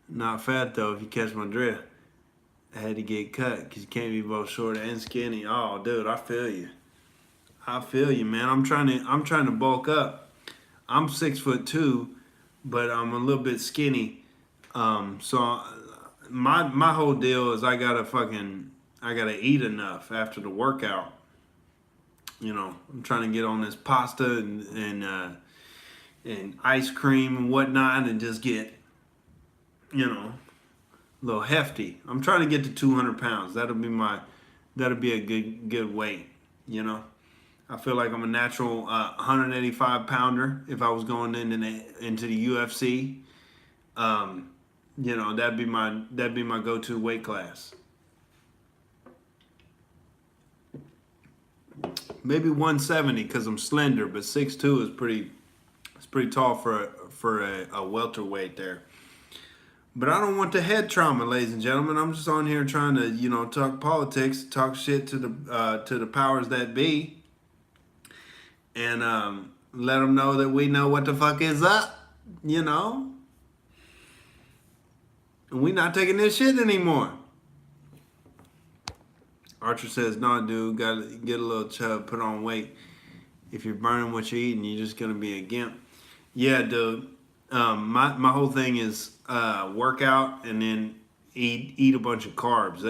S1: Not fat though, if you catch my drift. I had to get cut because you can't be both short and skinny. Oh, dude, I feel you. I feel you, man. I'm trying to bulk up. I'm 6'2", but I'm a little bit skinny. So my whole deal is I gotta eat enough after the workout. You know, I'm trying to get on this pasta and and ice cream and whatnot, and just get, you know, a little hefty. I'm trying to get to 200 pounds. That'll be a good weight. You know, I feel like I'm a natural 185 pounder if I was going into the UFC. You know, that'd be my go-to weight class. Maybe 170 because I'm slender, but 6'2" is pretty tall for a welterweight there. But I don't want the head trauma, ladies and gentlemen. I'm just on here trying to, you know, talk politics, talk shit to the powers that be, and let them know that we know what the fuck is up, you know. And we not taking this shit anymore. Archer says, "No, dude, gotta get a little chub, put on weight. If you're burning what you're eating, you're just gonna be a gimp." Yeah, dude. My whole thing is workout and then eat a bunch of carbs.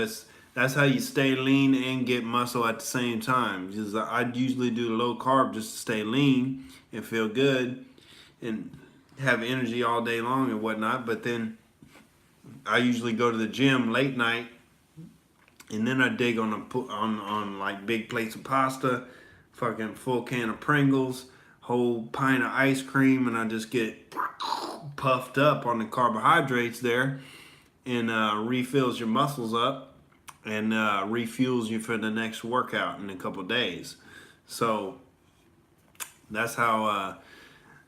S1: That's how you stay lean and get muscle at the same time. Just I usually do low carb just to stay lean and feel good and have energy all day long and whatnot. But then I usually go to the gym late night, and then I dig on like big plates of pasta, fucking full can of Pringles, whole pint of ice cream, and I just get puffed up on the carbohydrates there, and refills your muscles up and refuels you for the next workout in a couple days. So that's how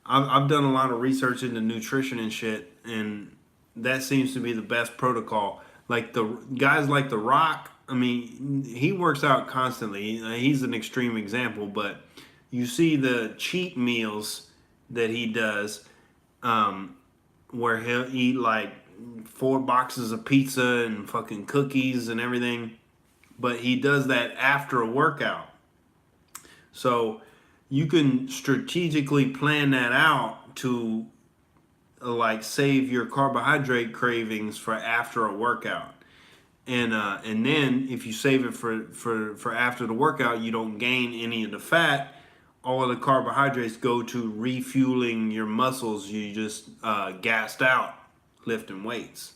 S1: I've done a lot of research into nutrition and shit, and that seems to be the best protocol. Like the guys like The Rock, I mean, he works out constantly. He's an extreme example, but you see the cheat meals that he does, where he'll eat like 4 boxes of pizza and fucking cookies and everything, but he does that after a workout. So you can strategically plan that out to like save your carbohydrate cravings for after a workout. And then if you save it for after the workout, you don't gain any of the fat. All of the carbohydrates go to refueling your muscles. You just gassed out lifting weights.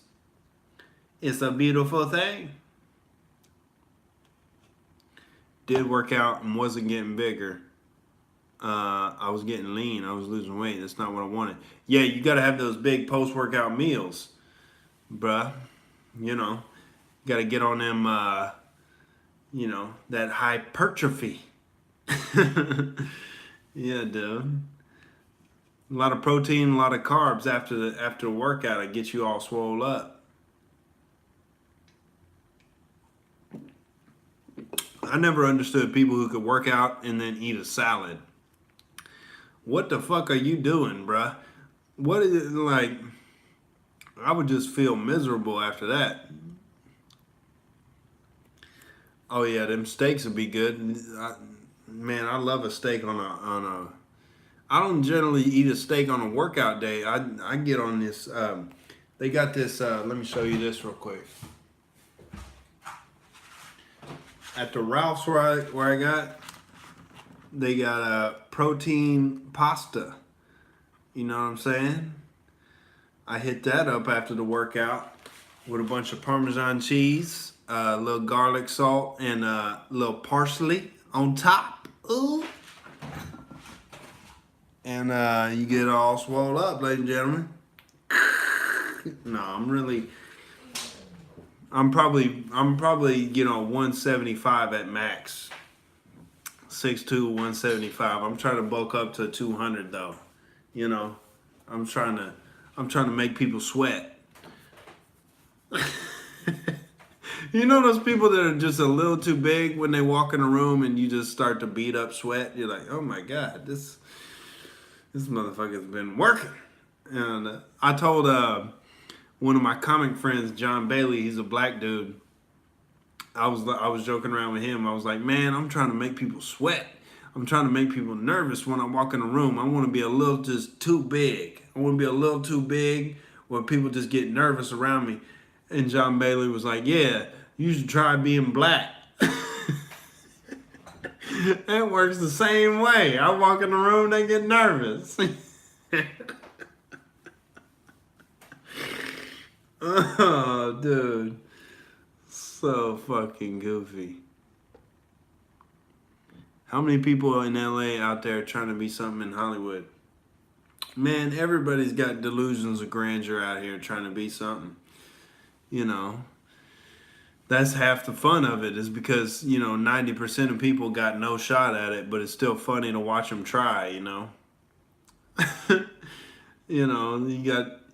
S1: It's a beautiful thing. Did work out and wasn't getting bigger. I was getting lean. I was losing weight. That's not what I wanted. Yeah, you got to have those big post-workout meals, bruh. You know, got to get on them, you know, that hypertrophy. Yeah, dude. A lot of protein, a lot of carbs after a workout. It gets you all swole up. I never understood people who could work out and then eat a salad. What the fuck are you doing, bruh? What is it like? I would just feel miserable after that. Oh yeah, them steaks would be good. Man, I love a steak on a. I don't generally eat a steak on a workout day. I get on this. They got this. Let me show you this real quick. At the Ralph's where I got, they got a protein pasta. You know what I'm saying? I hit that up after the workout with a bunch of Parmesan cheese, a little garlic salt, and a little parsley on top. Ooh. And you get all swole up, ladies and gentlemen. No, I'm probably, you know, 175 at max. 6'2", 175. I'm trying to bulk up to 200 though. You know, I'm trying to make people sweat. You know those people that are just a little too big when they walk in a room and you just start to beat up sweat? You're like, oh my God, this motherfucker's been working. And I told one of my comic friends, John Bailey, he's a black dude. I was joking around with him. I was like, man, I'm trying to make people sweat. I'm trying to make people nervous when I walk in a room. I want to be a little just too big. I want to be a little too big where people just get nervous around me. And John Bailey was like, yeah, you should try being black. It works the same way. I walk in the room, they get nervous. Oh, dude. So fucking goofy. How many people in LA out there trying to be something in Hollywood? Man, everybody's got delusions of grandeur out here trying to be something. You know, that's half the fun of it, is because, 90% of people got no shot at it, but it's still funny to watch them try, You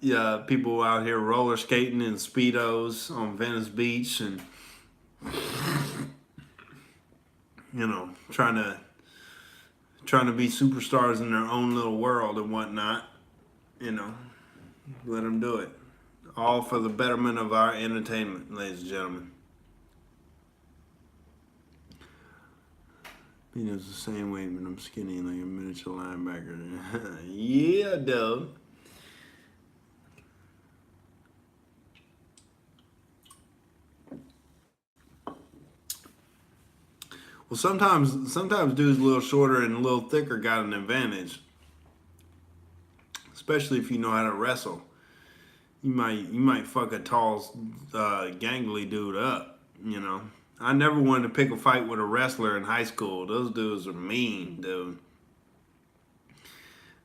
S1: got people out here roller skating in Speedos on Venice Beach and, trying to be superstars in their own little world and whatnot. Let them do it. All for the betterment of our entertainment, ladies and gentlemen. It's the same weight, but I'm skinny like a miniature linebacker. Yeah, dude. Well, sometimes dudes a little shorter and a little thicker got an advantage, especially if you know how to wrestle. You might fuck a tall, gangly dude up. I never wanted to pick a fight with a wrestler in high school. Those dudes are mean, dude.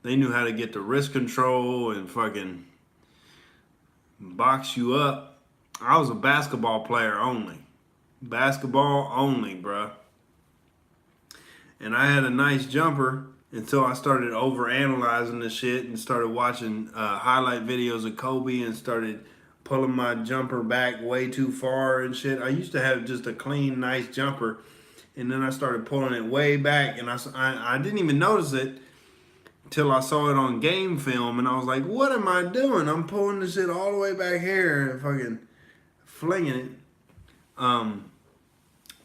S1: They knew how to get the wrist control and fucking box you up. I was a basketball player only. Basketball only, bruh. And I had a nice jumper until I started overanalyzing the shit and started watching highlight videos of Kobe and started pulling my jumper back way too far and shit. I used to have just a clean, nice jumper, and then I started pulling it way back, and I didn't even notice it till I saw it on game film, and I was like, what am I doing? I'm pulling this shit all the way back here and fucking flinging it.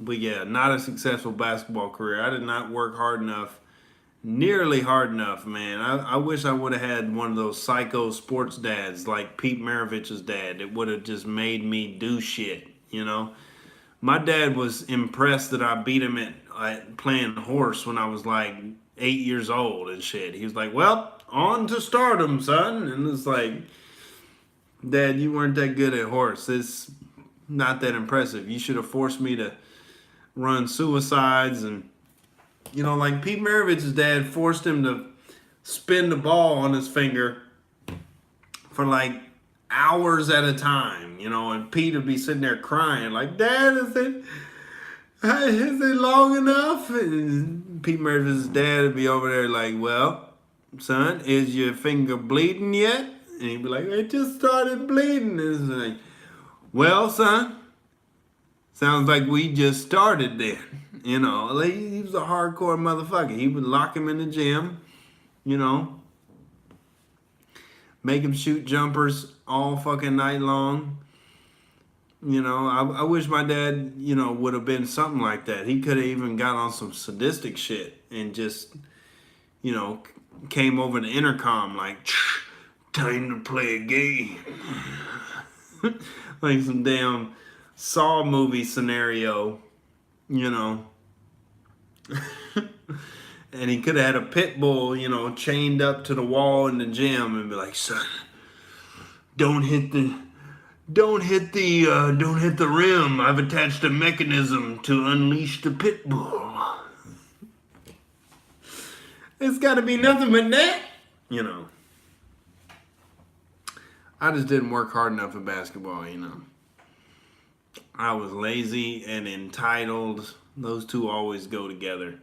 S1: But yeah, not a successful basketball career. I did not work hard enough, nearly hard enough, man. I wish I would have had one of those psycho sports dads like Pete Maravich's dad. It would have just made me do shit, My dad was impressed that I beat him at playing horse when I was like 8 years old and shit. He was like, well, on to stardom, son. And it's like, Dad, you weren't that good at horse. It's not that impressive. You should have forced me to run suicides and, like Pete Maravich's dad forced him to spin the ball on his finger for like hours at a time, and Pete would be sitting there crying like, Dad, is it long enough? And Pete Maravich's dad would be over there like, well, son, is your finger bleeding yet? And he'd be like, it just started bleeding. And it's like, well, son, sounds like we just started then. He was a hardcore motherfucker. He would lock him in the gym, make him shoot jumpers all fucking night long. I wish my dad, would have been something like that. He could have even got on some sadistic shit and just, came over the intercom like, time to play a game. Like some damn Saw movie scenario, And he could have had a pit bull, chained up to the wall in the gym and be like, son, don't hit the rim. I've attached a mechanism to unleash the pit bull. It's got to be nothing but that, I just didn't work hard enough at basketball, I was lazy and entitled. Those two always go together.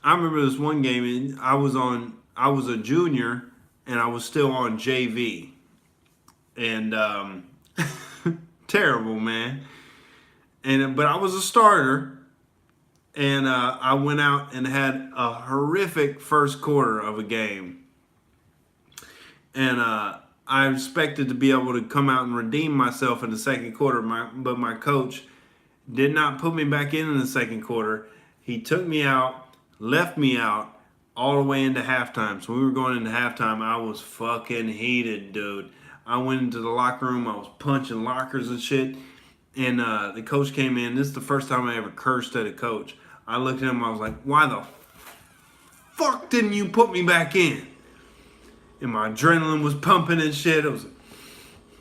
S1: I remember this one game, I was a junior and I was still on JV. And terrible, man. But I was a starter, and I went out and had a horrific first quarter of a game. And I expected to be able to come out and redeem myself in the second quarter, but my coach did not put me back in the second quarter. He took me out, left me out all the way into halftime. So we were going into halftime. I was fucking heated, dude. I went into the locker room. I was punching lockers and shit. And the coach came in. This is the first time I ever cursed at a coach. I looked at him. I was like, why the
S2: fuck didn't you put me back in? And my adrenaline was pumping and shit. It was the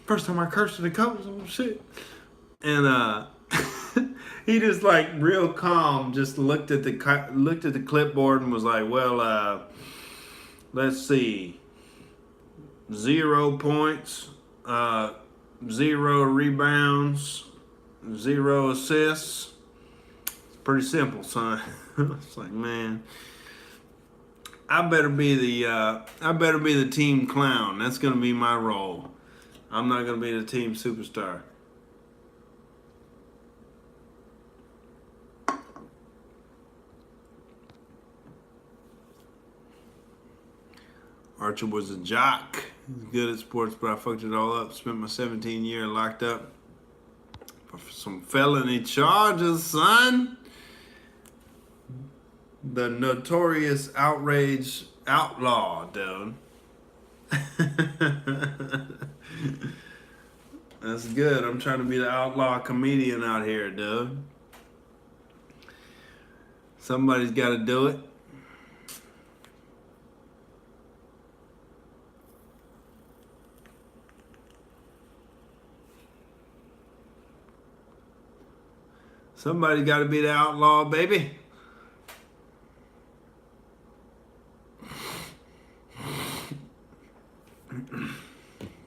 S2: first time I cursed in the coach. Oh shit. And he just like real calm, just looked at the clipboard and was like, well, let's see, 0 points, 0 rebounds, 0 assists. It's pretty simple, son. It's like, man, I better be the team clown. That's gonna be my role. I'm not gonna be the team superstar. Archer was a jock. He was good at sports, but I fucked it all up. Spent my 17 year locked up for some felony charges, son. The notorious outrage outlaw, dude. That's good. I'm trying to be the outlaw comedian out here, dude. Somebody's got to do it. Somebody got to be the outlaw, baby.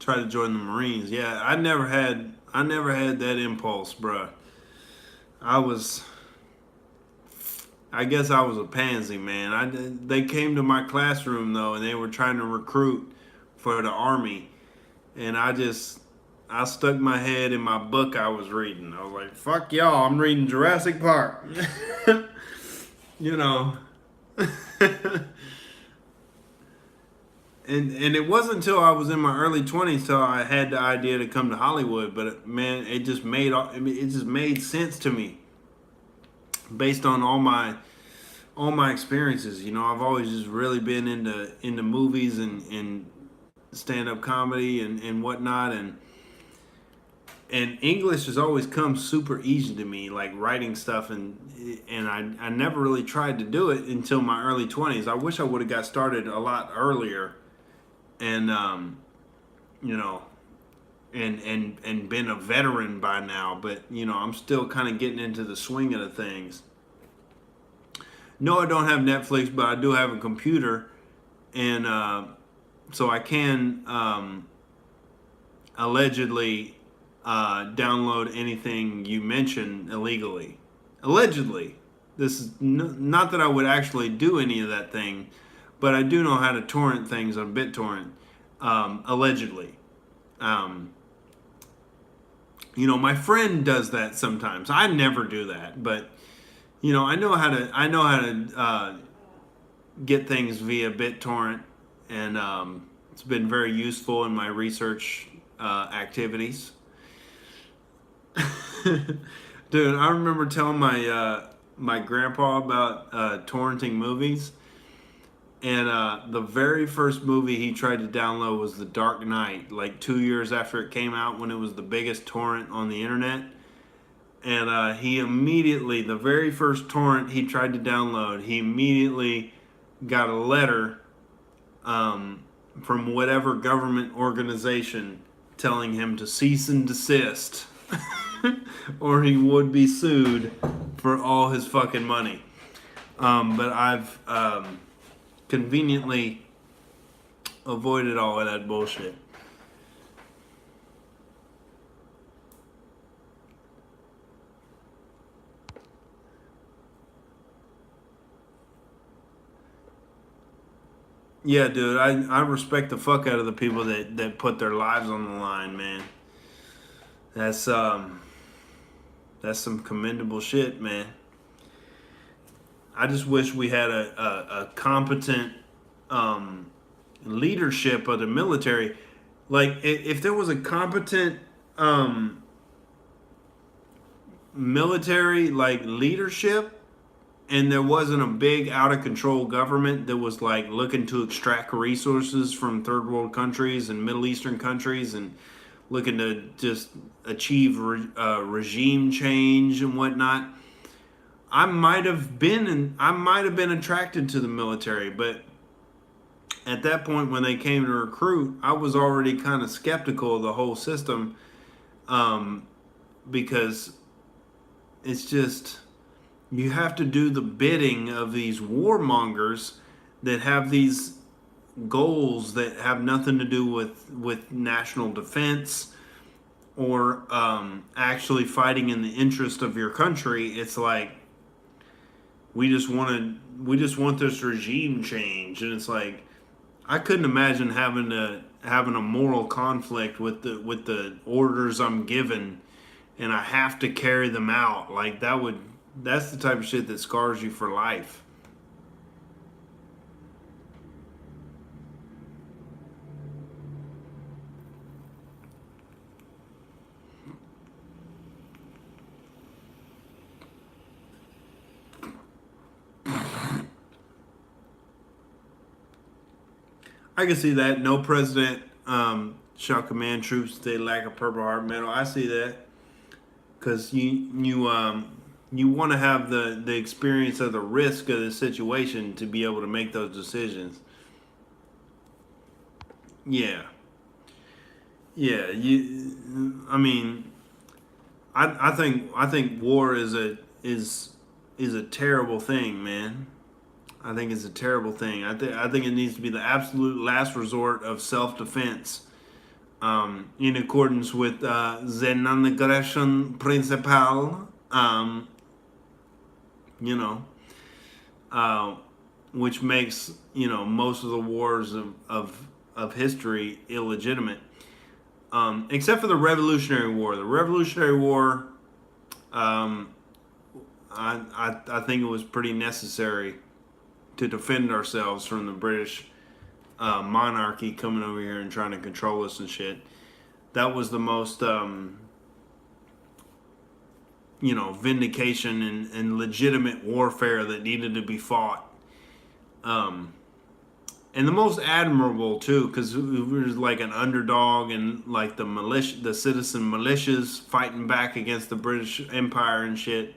S2: Try to join the Marines. Yeah, I never had that impulse, bruh. I guess I was a pansy, man. They came to my classroom though, and they were trying to recruit for the Army, and I stuck my head in my book I was reading. I was like, fuck y'all, I'm reading Jurassic Park. You know. And it wasn't until I was in my early 20s till I had the idea to come to Hollywood. But man, it just made sense to me based on all my experiences. You know, I've always just really been into movies and stand-up comedy and whatnot, and English has always come super easy to me, like writing stuff, and I never really tried to do it until my early 20s. I wish I would have got started a lot earlier, and you know, and been a veteran by now. But you know, I'm still kind of getting into the swing of the things. No, I don't have Netflix, but I do have a computer, and so I can allegedly download anything you mention illegally. Allegedly. This is not that I would actually do any of that thing, but I do know how to torrent things on BitTorrent, allegedly. You know, my friend does that sometimes. I never do that, but you know, I know how to get things via BitTorrent, and it's been very useful in my research activities. Dude, I remember telling my grandpa about torrenting movies, and the very first movie he tried to download was The Dark Knight, like 2 years after it came out, when it was the biggest torrent on the internet. And he immediately, the very first torrent he tried to download, he immediately got a letter from whatever government organization telling him to cease and desist or he would be sued for all his fucking money. But I've conveniently avoided all of that bullshit. Yeah, dude, I respect the fuck out of the people that put their lives on the line, man. That's some commendable shit, man. I just wish we had a competent leadership of the military. Like, if there was a competent military, like, leadership, and there wasn't a big out of control government that was like looking to extract resources from third world countries and Middle Eastern countries and looking to just achieve regime change and whatnot, I might have been attracted to the military, but at that point when they came to recruit, I was already kind of skeptical of the whole system, because it's just, you have to do the bidding of these warmongers that have these goals that have nothing to do with national defense or actually fighting in the interest of your country. It's like, we just want this regime change, and it's like, I couldn't imagine having a moral conflict with the orders I'm given, and I have to carry them out. Like, that's the type of shit that scars you for life. I can see that. No president shall command troops to lack a Purple Heart medal. I see that, because you want to have the experience of the risk of the situation to be able to make those decisions. Yeah, yeah. I mean, I think war is a terrible thing, man. I think it's a terrible thing. I think it needs to be the absolute last resort of self-defense, in accordance with the non-aggression principle, you know, which makes, most of the wars of history illegitimate, except for the Revolutionary War. The Revolutionary War, I think it was pretty necessary to defend ourselves from the British monarchy coming over here and trying to control us and shit. That was the most, vindication and legitimate warfare that needed to be fought. And the most admirable too, because it was like an underdog, and like the citizen militias fighting back against the British Empire and shit.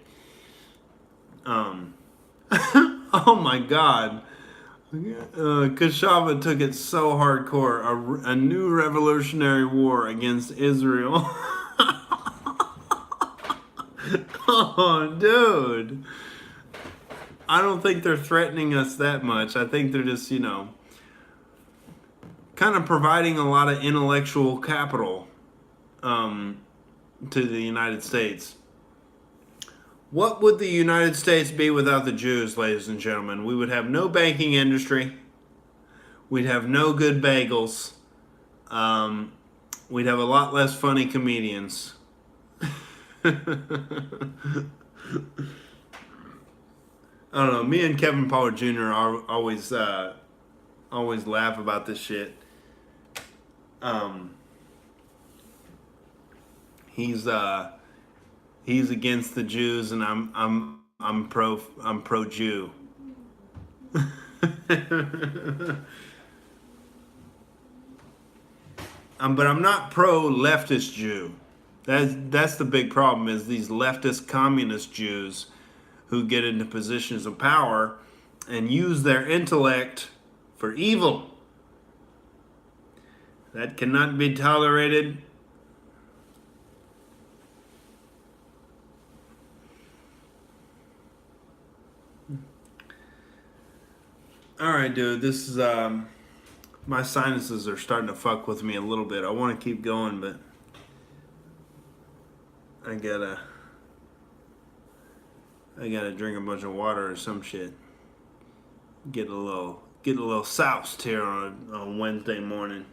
S2: Oh my God. Kashava took it so hardcore. A new revolutionary war against Israel. Oh, dude. I don't think they're threatening us that much. I think they're just, kind of providing a lot of intellectual capital to the United States. What would the United States be without the Jews, ladies and gentlemen? We would have no banking industry. We'd have no good bagels. We'd have a lot less funny comedians. I don't know. Me and Kevin Pollard Jr. are always laugh about this shit. He's against the Jews, and I'm pro Jew. But I'm not pro leftist Jew. That's the big problem, is these leftist communist Jews who get into positions of power and use their intellect for evil. That cannot be tolerated. All right, dude, this is my sinuses are starting to fuck with me a little bit. I want to keep going, but I gotta drink a bunch of water or some shit. Get a little soused here on Wednesday morning.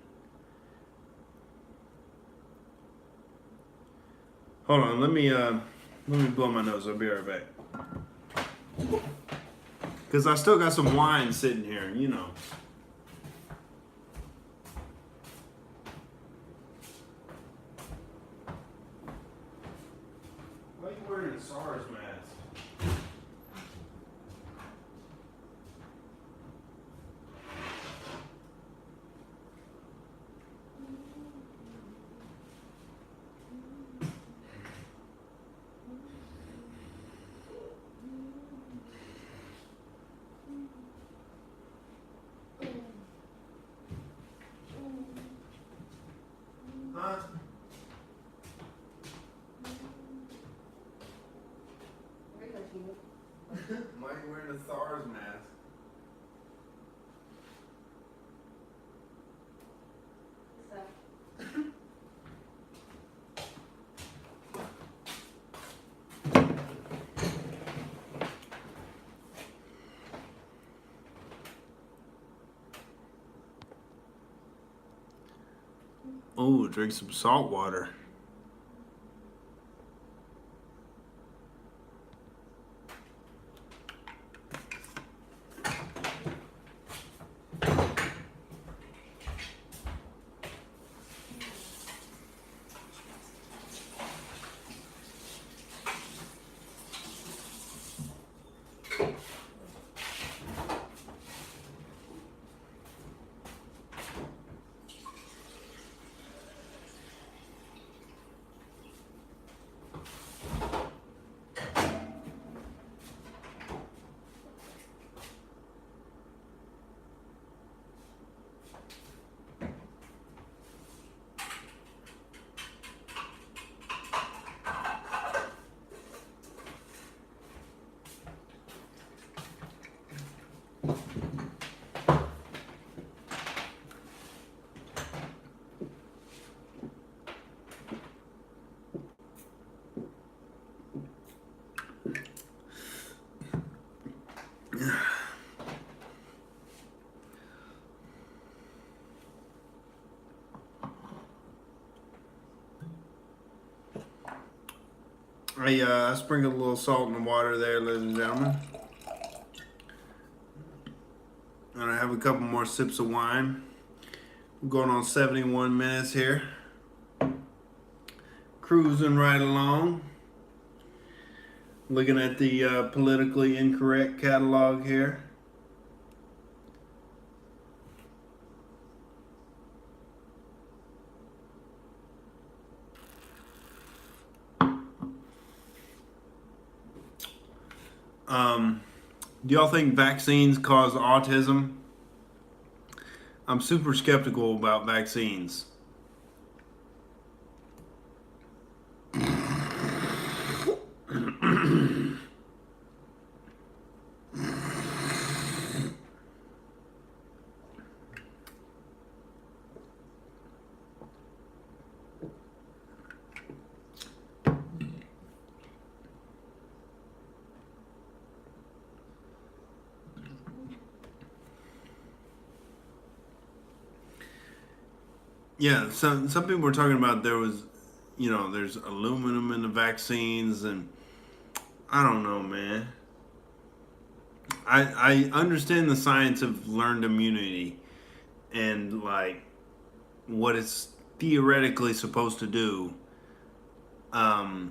S2: Hold on, let me blow my nose. I'll be right back. Because I still got some wine sitting here, Why are you wearing a SARS mask?
S1: Huh? Why are you wearing a SARS mask?
S2: Oh, drink some salt water. I sprinkled a little salt in the water there, ladies and gentlemen. And I have a couple more sips of wine. We're going on 71 minutes here. Cruising right along. Looking at the politically incorrect catalog here. Do y'all think vaccines cause autism? I'm super skeptical about vaccines. Yeah, some people were talking about there was, there's aluminum in the vaccines, and I don't know, man. I understand the science of learned immunity and like what it's theoretically supposed to do. I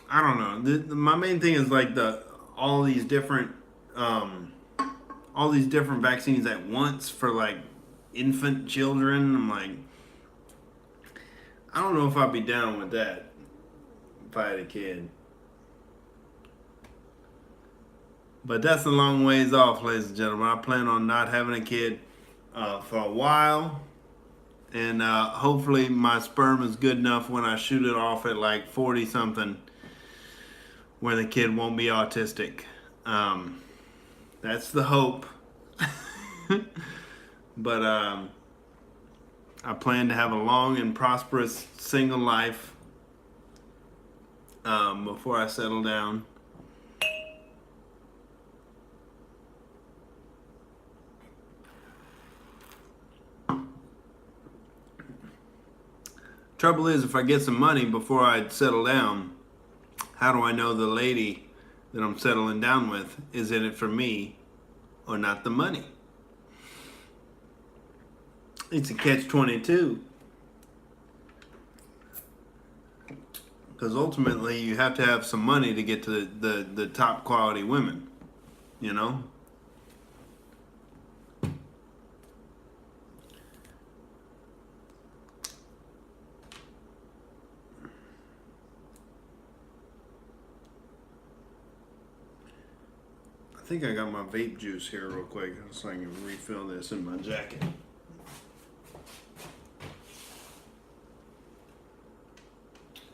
S2: don't know. My main thing is like all these different vaccines at once for like infant children. I'm like, I don't know if I'd be down with that if I had a kid. But that's a long ways off, ladies and gentlemen. I plan on not having a kid for a while. And hopefully my sperm is good enough when I shoot it off at like 40 something where the kid won't be autistic. That's the hope. But I plan to have a long and prosperous single life before I settle down. Trouble is, if I get some money before I settle down, how do I know the lady that I'm settling down with is in it for me or not the money? It's a catch-22. Because ultimately, you have to have some money to get to the top quality women, you know? I think I got my vape juice here real quick so I can refill this in my jacket.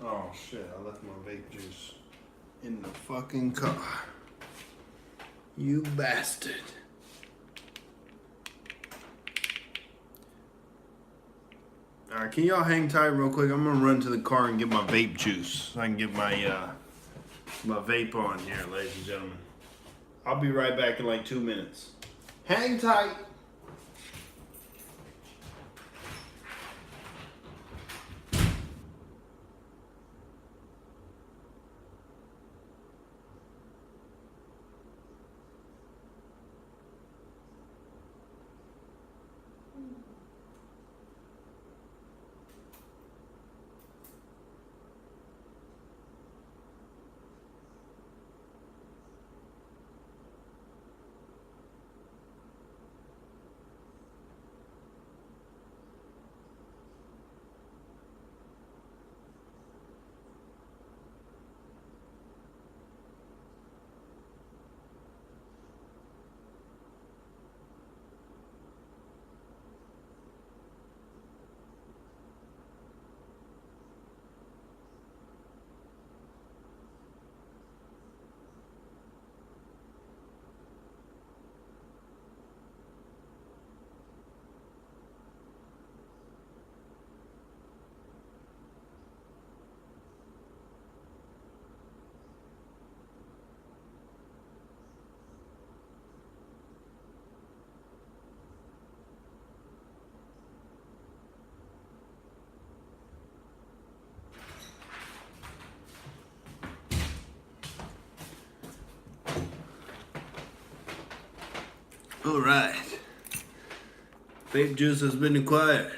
S2: Oh shit, I left my vape juice in the fucking car. You bastard. Alright, can y'all hang tight real quick? I'm gonna run to the car and get my vape juice so I can get my my vape on here, ladies and gentlemen. I'll be right back in like 2 minutes. Hang tight. All right. Vape juice has been acquired.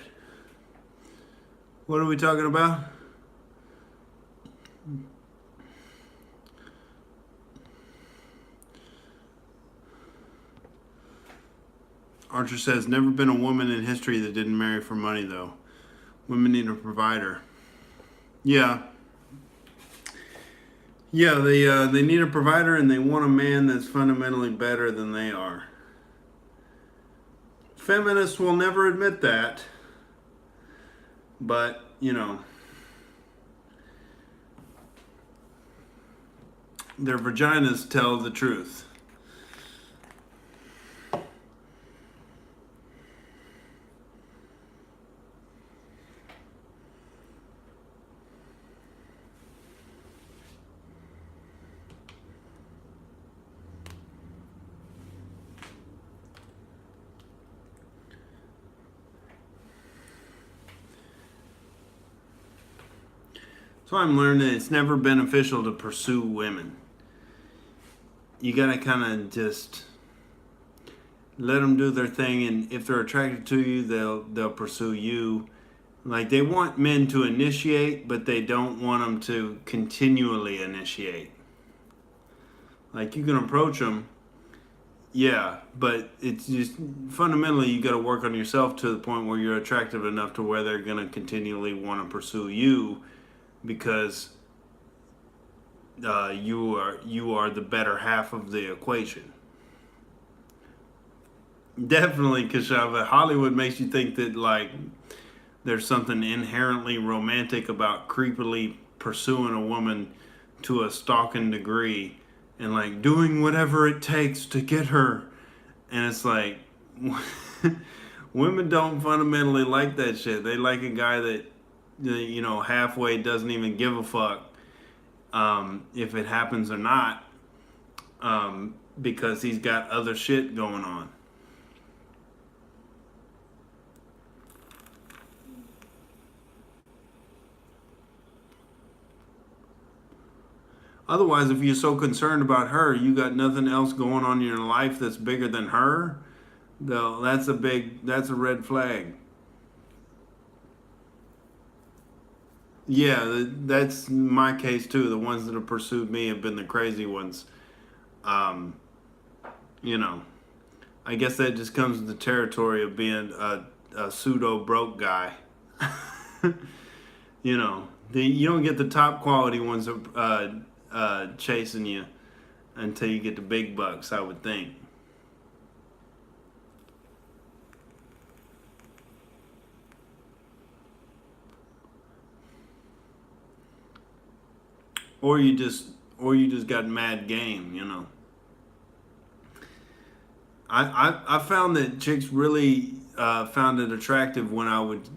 S2: What are we talking about? Archer says, never been a woman in history that didn't marry for money, though. Women need a provider. Yeah. Yeah, they need a provider and they want a man that's fundamentally better than they are. Feminists will never admit that. But, you know, their vaginas tell the truth. So I'm learning that it's never beneficial to pursue women. You gotta kind of just let them do their thing, and if they're attracted to you, they'll pursue you. Like, they want men to initiate, but they don't want them to continually initiate. Like, you can approach them, yeah, but it's just fundamentally you got to work on yourself to the point where you're attractive enough to where they're gonna continually want to pursue you. Because you are the better half of the equation. Definitely, Kashava. Hollywood makes you think that like there's something inherently romantic about creepily pursuing a woman to a stalking degree and like doing whatever it takes to get her. And it's like women don't fundamentally like that shit. They like a guy that, you know, halfway doesn't even give a fuck if it happens or not, because he's got other shit going on. Otherwise, if you're so concerned about her, you got nothing else going on in your life that's bigger than her, though, that's a red flag. Yeah, that's my case too. The ones that have pursued me have been the crazy ones. Um, you know, I guess that just comes with the territory of being a pseudo broke guy. You know, you don't get the top quality ones chasing you until you get the big bucks, I would think. or you just got mad game, you know. I found that chicks really found it attractive when I would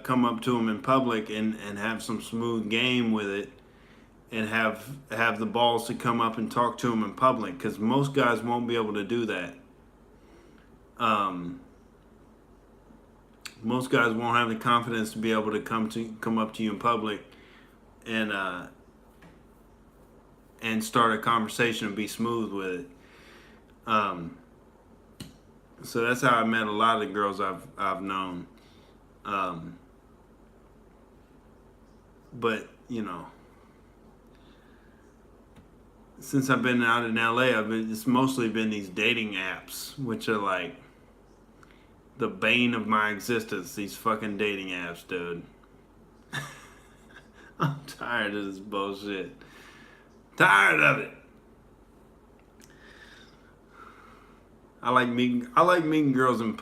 S2: come up to them in public and have some smooth game with it, and have the balls to come up and talk to them in public, because most guys won't be able to do that. Most guys won't have the confidence to be able to come up to you in public and start a conversation and be smooth with it. So that's how I met a lot of the girls I've known. But you know, since I've been out in LA, it's mostly been these dating apps, which are like the bane of my existence. These fucking dating apps, dude. I'm tired of this bullshit. Tired of it. I like meeting girls in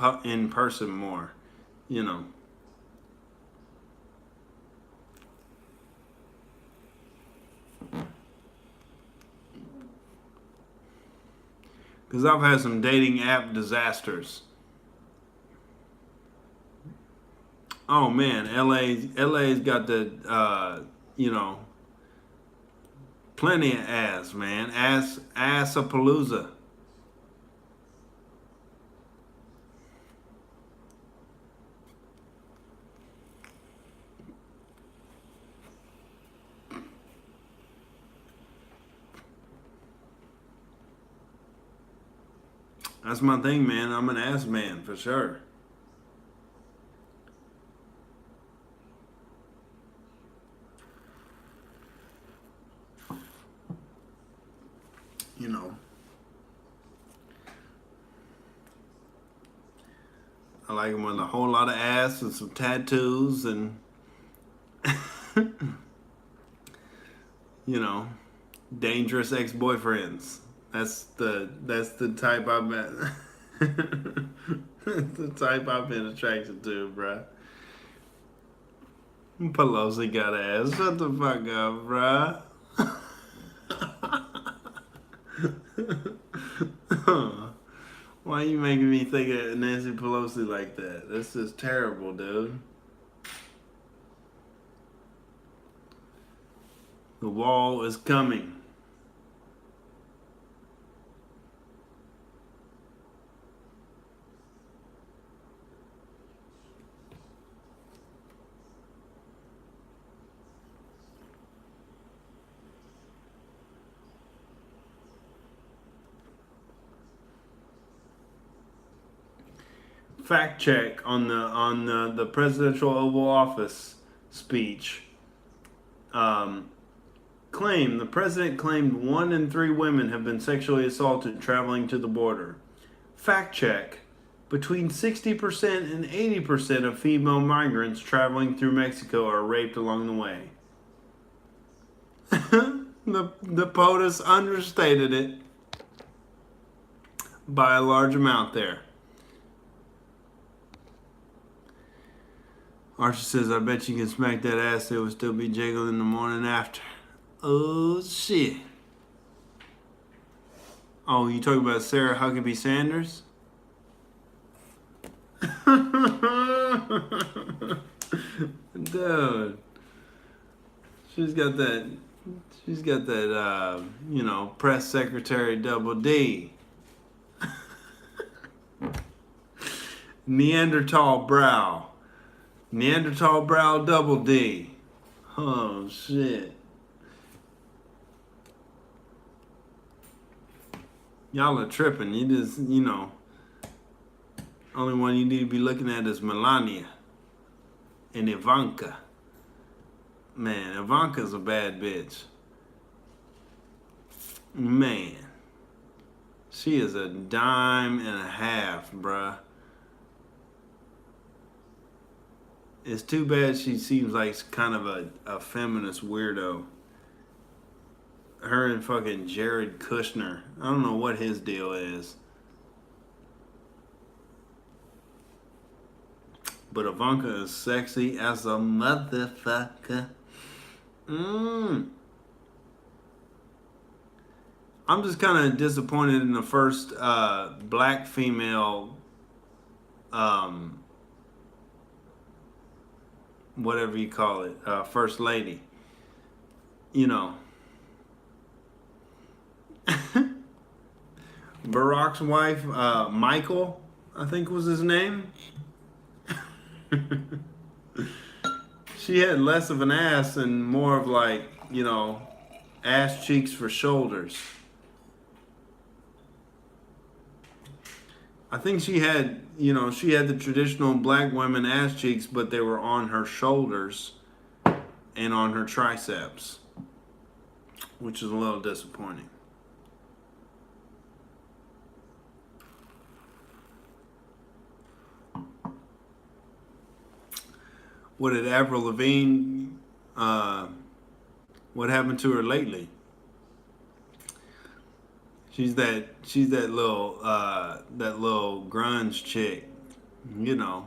S2: person more, you know. Because I've had some dating app disasters. Oh man, LA's got the you know, plenty of ass, man. Ass-a-palooza. That's my thing, man. I'm an ass man for sure. You know, I like them with a whole lot of ass and some tattoos and, you know, dangerous ex-boyfriends. That's the type I've been. That's the type I've been attracted to, bruh. Pelosi got ass. Shut the fuck up, bruh. Why are you making me think of Nancy Pelosi like that? That's just terrible, dude. The wall is coming. Fact check on the presidential Oval Office speech. The president claimed 1 in 3 women have been sexually assaulted traveling to the border. Fact check. Between 60% and 80% of female migrants traveling through Mexico are raped along the way. The POTUS understated it by a large amount there. Archie says, I bet you can smack that ass, it will still be jiggling in the morning after. Oh, shit. Oh, you talking about Sarah Huckabee Sanders? Dude. She's got that, you know, press secretary double D. Neanderthal brow double D. Oh, shit. Y'all are tripping. You just, you know, only one you need to be looking at is Melania and Ivanka. Man, Ivanka's a bad bitch. Man. She is a dime and a half, bruh. It's too bad she seems like kind of a feminist weirdo. Her and fucking Jared Kushner. I don't know what his deal is. But Ivanka is sexy as a motherfucker. I'm just kind of disappointed in the first black female, um, whatever you call it, first lady. You know, Barack's wife, Michael, I think was his name. She had less of an ass and more of like, you know, ass cheeks for shoulders. I think she had, you know, she had the traditional black women ass cheeks, but they were on her shoulders and on her triceps, which is a little disappointing. What did Avril Lavigne, what happened to her lately? She's that little grunge chick, you know.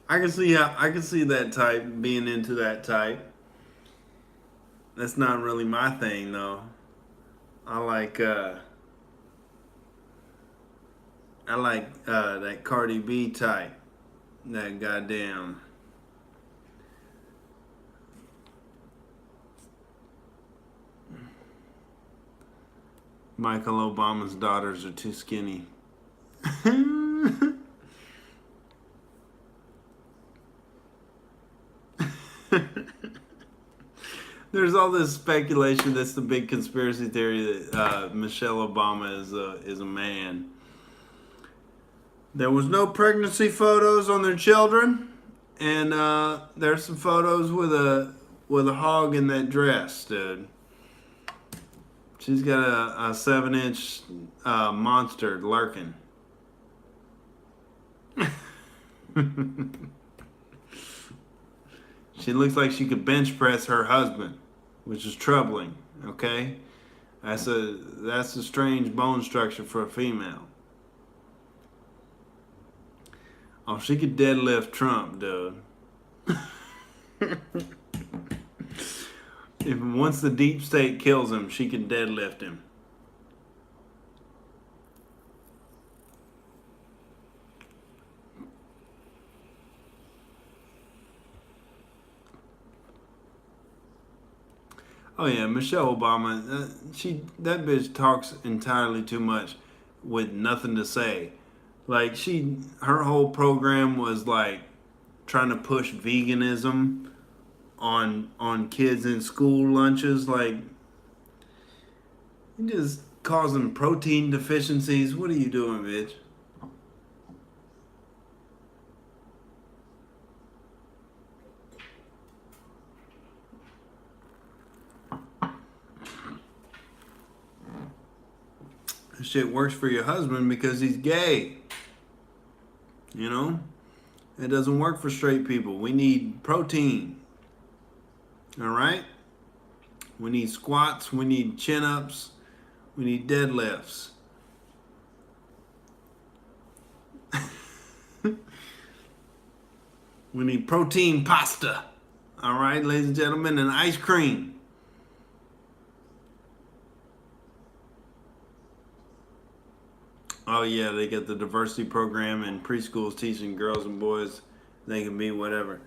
S2: I can see that type being into that type. That's not really my thing though. I like that Cardi B type. That goddamn. Michael Obama's daughters are too skinny. There's all this speculation that's the big conspiracy theory that Michelle Obama is a man. There was no pregnancy photos on their children, and there's some photos with a hog in that dress, dude. She's got a 7-inch monster lurking. She looks like she could bench press her husband, which is troubling. Okay, that's a strange bone structure for a female. Oh, she could deadlift Trump, dude. If once the deep state kills him, she can deadlift him. Oh yeah, Michelle Obama. That bitch talks entirely too much with nothing to say. Like her whole program was like trying to push veganism on kids in school lunches. Like, you just causing protein deficiencies. What are you doing, bitch? This shit works for your husband because he's gay. You know? It doesn't work for straight people. We need protein. Alright? We need squats. We need chin-ups. We need deadlifts. We need protein pasta. Alright, ladies and gentlemen, and ice cream. Oh yeah, they get the diversity program in preschools teaching girls and boys they can be whatever.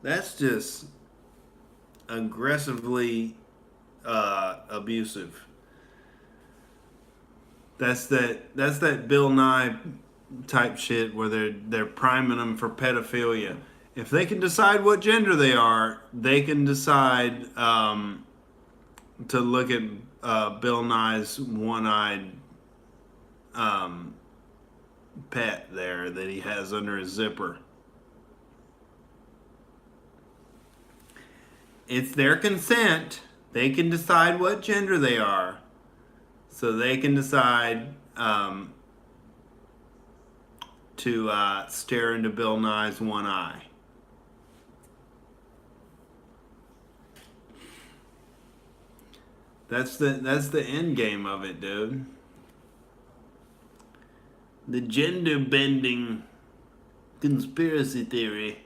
S2: That's just aggressively abusive. That's that Bill Nye type shit where they're priming them for pedophilia. If they can decide what gender they are, they can decide to look at Bill Nye's one-eyed pet there that he has under his zipper. It's their consent. They can decide what gender they are. So they can decide to stare into Bill Nye's one eye. That's the end game of it, dude. The gender bending conspiracy theory.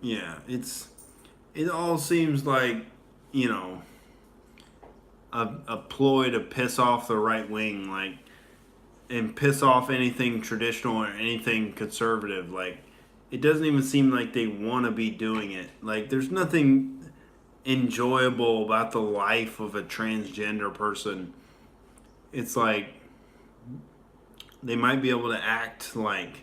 S2: yeah, it all seems like, you know, a ploy to piss off the right wing, like, and piss off anything traditional or anything conservative. Like, it doesn't even seem like they want to be doing it. Like, there's nothing enjoyable about the life of a transgender person. It's like they might be able to act like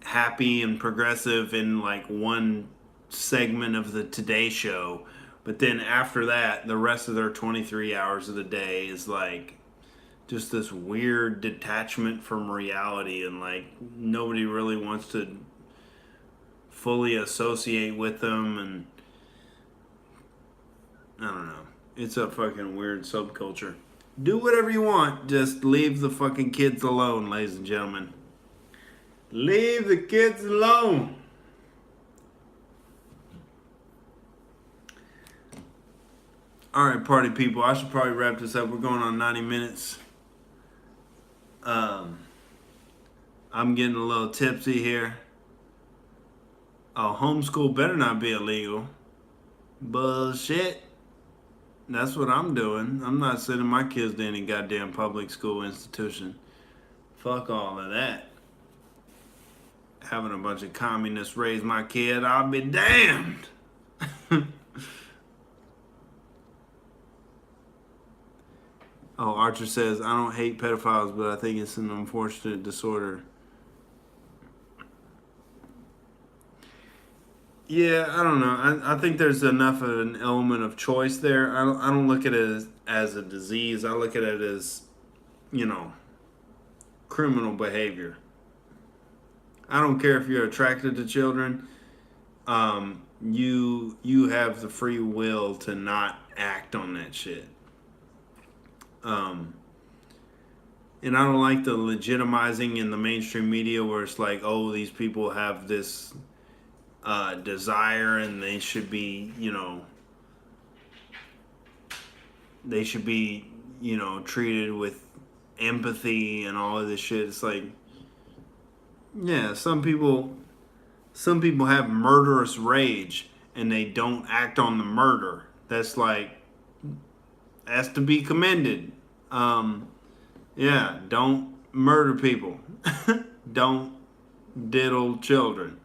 S2: happy and progressive in like one segment of the Today Show, but then after that, the rest of their 23 hours of the day is like just this weird detachment from reality, and like nobody really wants to fully associate with them. And I don't know, it's a fucking weird subculture. Do whatever you want, just leave the fucking kids alone, ladies and gentlemen. Leave the kids alone. All right, party people, I should probably wrap this up. We're going on 90 minutes. I'm getting a little tipsy here. Oh, homeschool better not be illegal. Bullshit. That's what I'm doing. I'm not sending my kids to any goddamn public school institution. Fuck all of that. Having a bunch of communists raise my kid, I'll be damned. Oh, Archer says, I don't hate pedophiles, but I think it's an unfortunate disorder. Yeah, I don't know. I think there's enough of an element of choice there. I don't look at it as a disease. I look at it as, you know, criminal behavior. I don't care if you're attracted to children. You have the free will to not act on that shit. And I don't like the legitimizing in the mainstream media where it's like, oh, these people have this desire and they should be, you know, treated with empathy and all of this shit. It's like, yeah, some people have murderous rage and they don't act on the murder. That's to be commended. Yeah, don't murder people. Don't diddle children.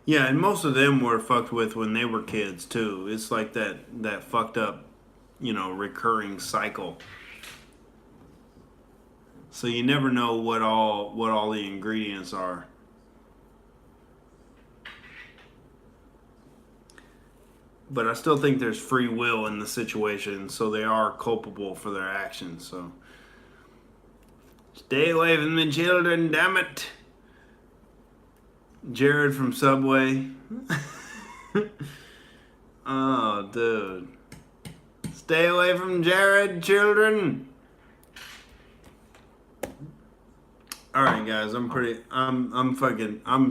S2: Yeah, and most of them were fucked with when they were kids too. It's like that fucked up, you know, recurring cycle. So you never know what all the ingredients are. But I still think there's free will in the situation, so they are culpable for their actions. So stay away from the children, damn it. Jared from Subway. Oh, dude. Stay away from Jared, children. All right, guys. I'm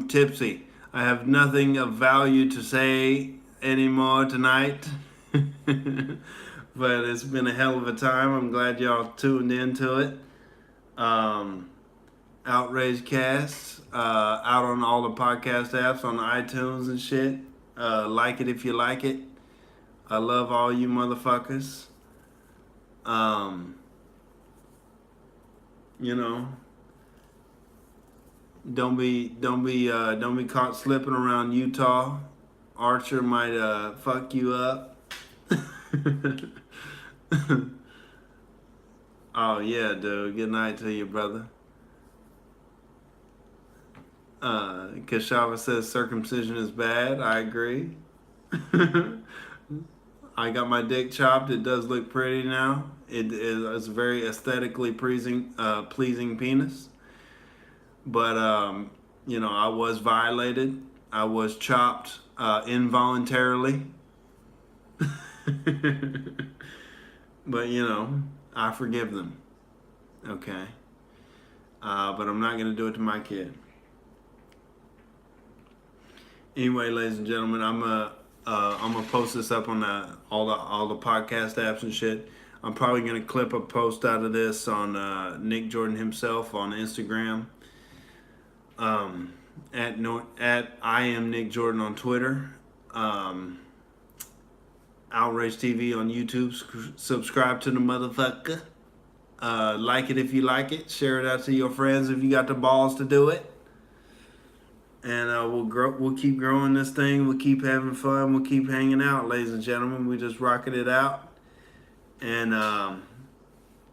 S2: tipsy. I have nothing of value to say anymore tonight. But it's been a hell of a time. I'm glad y'all tuned into it. Outrage Cast, out on all the podcast apps, on iTunes and shit. Like it if you like it. I love all you motherfuckers. You know, don't be caught slipping around Utah. Archer might fuck you up. Oh yeah, dude. Good night to you, brother. Kashava says circumcision is bad. I agree. I got my dick chopped. It does look pretty now. It's a very aesthetically pleasing penis. But you know, I was violated. I was chopped involuntarily. But you know, I forgive them. Okay. But I'm not gonna do it to my kid. Anyway, ladies and gentlemen, I'm gonna post this up on all the podcast apps and shit. I'm probably gonna clip a post out of this on Nick Jordan himself on Instagram. At I am Nick Jordan on Twitter. Outrage TV on YouTube. Subscribe to the motherfucker. Like it if you like it. Share it out to your friends if you got the balls to do it. And we'll keep growing this thing. We'll keep having fun. We'll keep hanging out, ladies and gentlemen. We just rocking it out. And I'm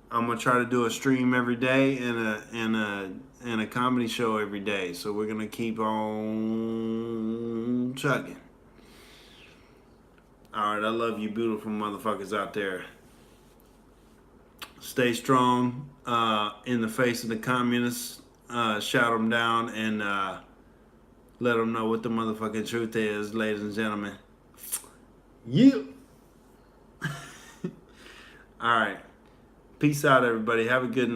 S2: gonna try to do a stream every day and a comedy show every day. So we're gonna keep on chugging. All right, I love you, beautiful motherfuckers out there. Stay strong in the face of the communists. Shout them down and let them know what the motherfucking truth is, ladies and gentlemen. Yeah. All right. Peace out, everybody. Have a good night.